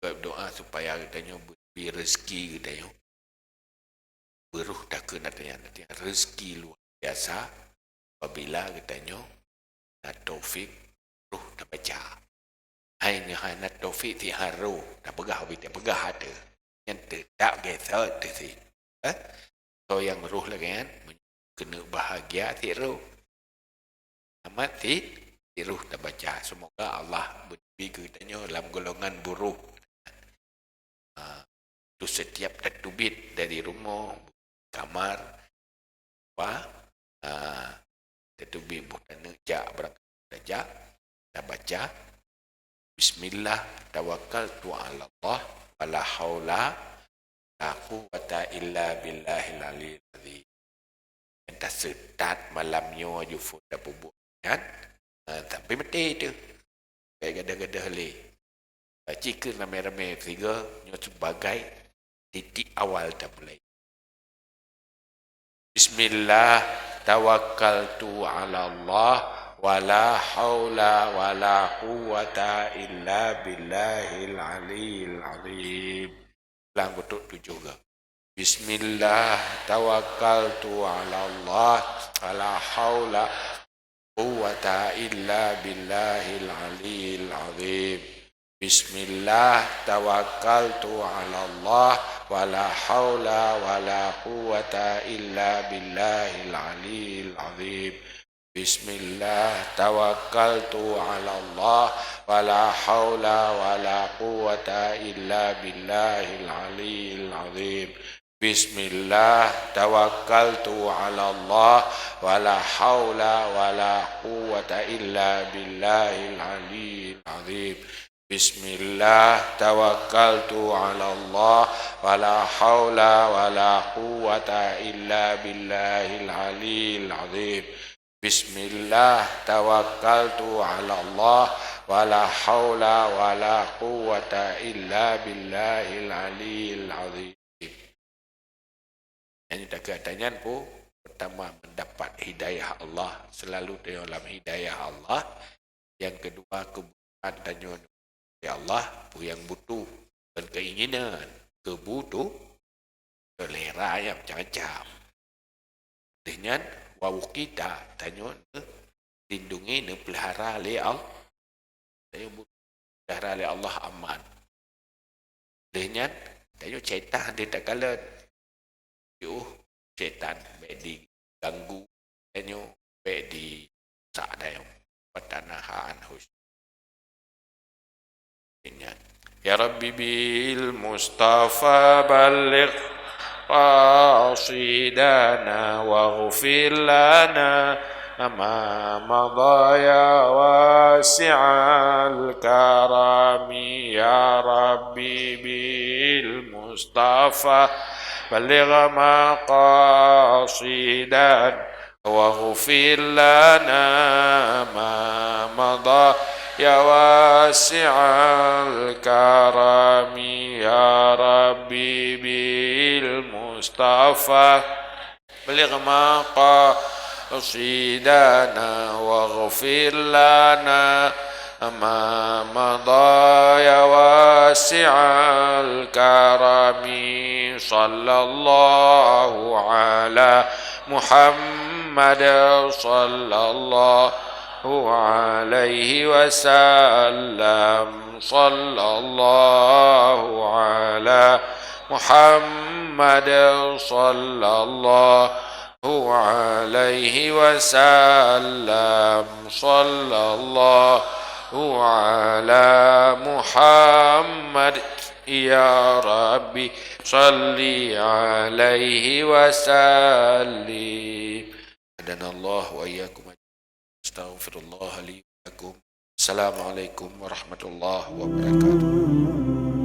berdoa supaya katanya beri rezeki katanya beruh tak kena katanya rezeki luar biasa apabila katanya nak taufik ruh tak baca hanya nak taufik ti haru tak pegah habis tak pegah ada yang tak gesat tu si so yang ruh lagi kan kena bahagia tiru. Amat tiru dah baca. Semoga Allah beri katanya dalam golongan buruh. Tu setiap tatubit dari rumah, kamar, tatubit bukan nejak berangkat saja. Dah baca. Bismillah tawakkaltu ala Allah wala haula la quwwata illa billahil aliyyil azim. Entah setat malamnya jufut dah bubuk kan. Tapi mati tu. Kayak gada-gada halih. Jika ramai-ramai tiga nyo sebagai titik awal dah mulai. Bismillah tawakkaltu ala Allah wala haula wala quwwata illa billahil aliyyil azim. Lang betul tu juga. Bismillah tawakkaltu ala Allah wala haula quwwata illa billahil aliyyil azim. Bismillah tawakkaltu ala Allah wala haula wala quwwata illa billahil aliyyil azim. Bismillah tawakkaltu ala Allah wala haula wala quwwata illa billahil aliyyil azim. Bismillah tawakkaltu ala Allah wala haula wala quwwata illa billahil aliyyil azim. Bismillah tawakkaltu ala Allah wala haula wala quwwata illa billahil aliyyil azim. Bismillah tawakkaltu ala Allah wala haula wala quwwata illa billahil aliyyil azim. Yang katanya pun pertama mendapat hidayah Allah, selalu dalam hidayah Allah. Yang kedua kebutuhan tanya ya Allah pun yang butuh dan keinginan, kebutuh, selera yang macam-macam. Dengan wau kita tanya lindungi ne pelihara oleh Allah. Saya pelihara oleh Allah aman. Dengan tanya syaitan dia tak kalah. Syaitan baik diganggu, tanya baik di sak dalam pertanahan hus. Ya Rabbi bil Mustafa balligh qasidana waghfir lana ma madha ya wasi'al karami. Ya Rabbi bil Mustafa balligh maqasidan waghfir lana ma madha ya wasi'al karami. Ya Rabbi bil Mustafa balligh maqasidana waghfir lana ma madha ya wasi'al karami. Sallallahu ala Muhammad sallallahu alaihi wasallam. Sallallahu ala Muhammad sallallahu alaihi wasallam. Sallallahu ala Muhammad. Ya Rabbi salli alaihi wasallim. Adanallah wa iyyakum. Astaghfirullah li wa lakum. Assalamualaikum warahmatullahi wabarakatuh.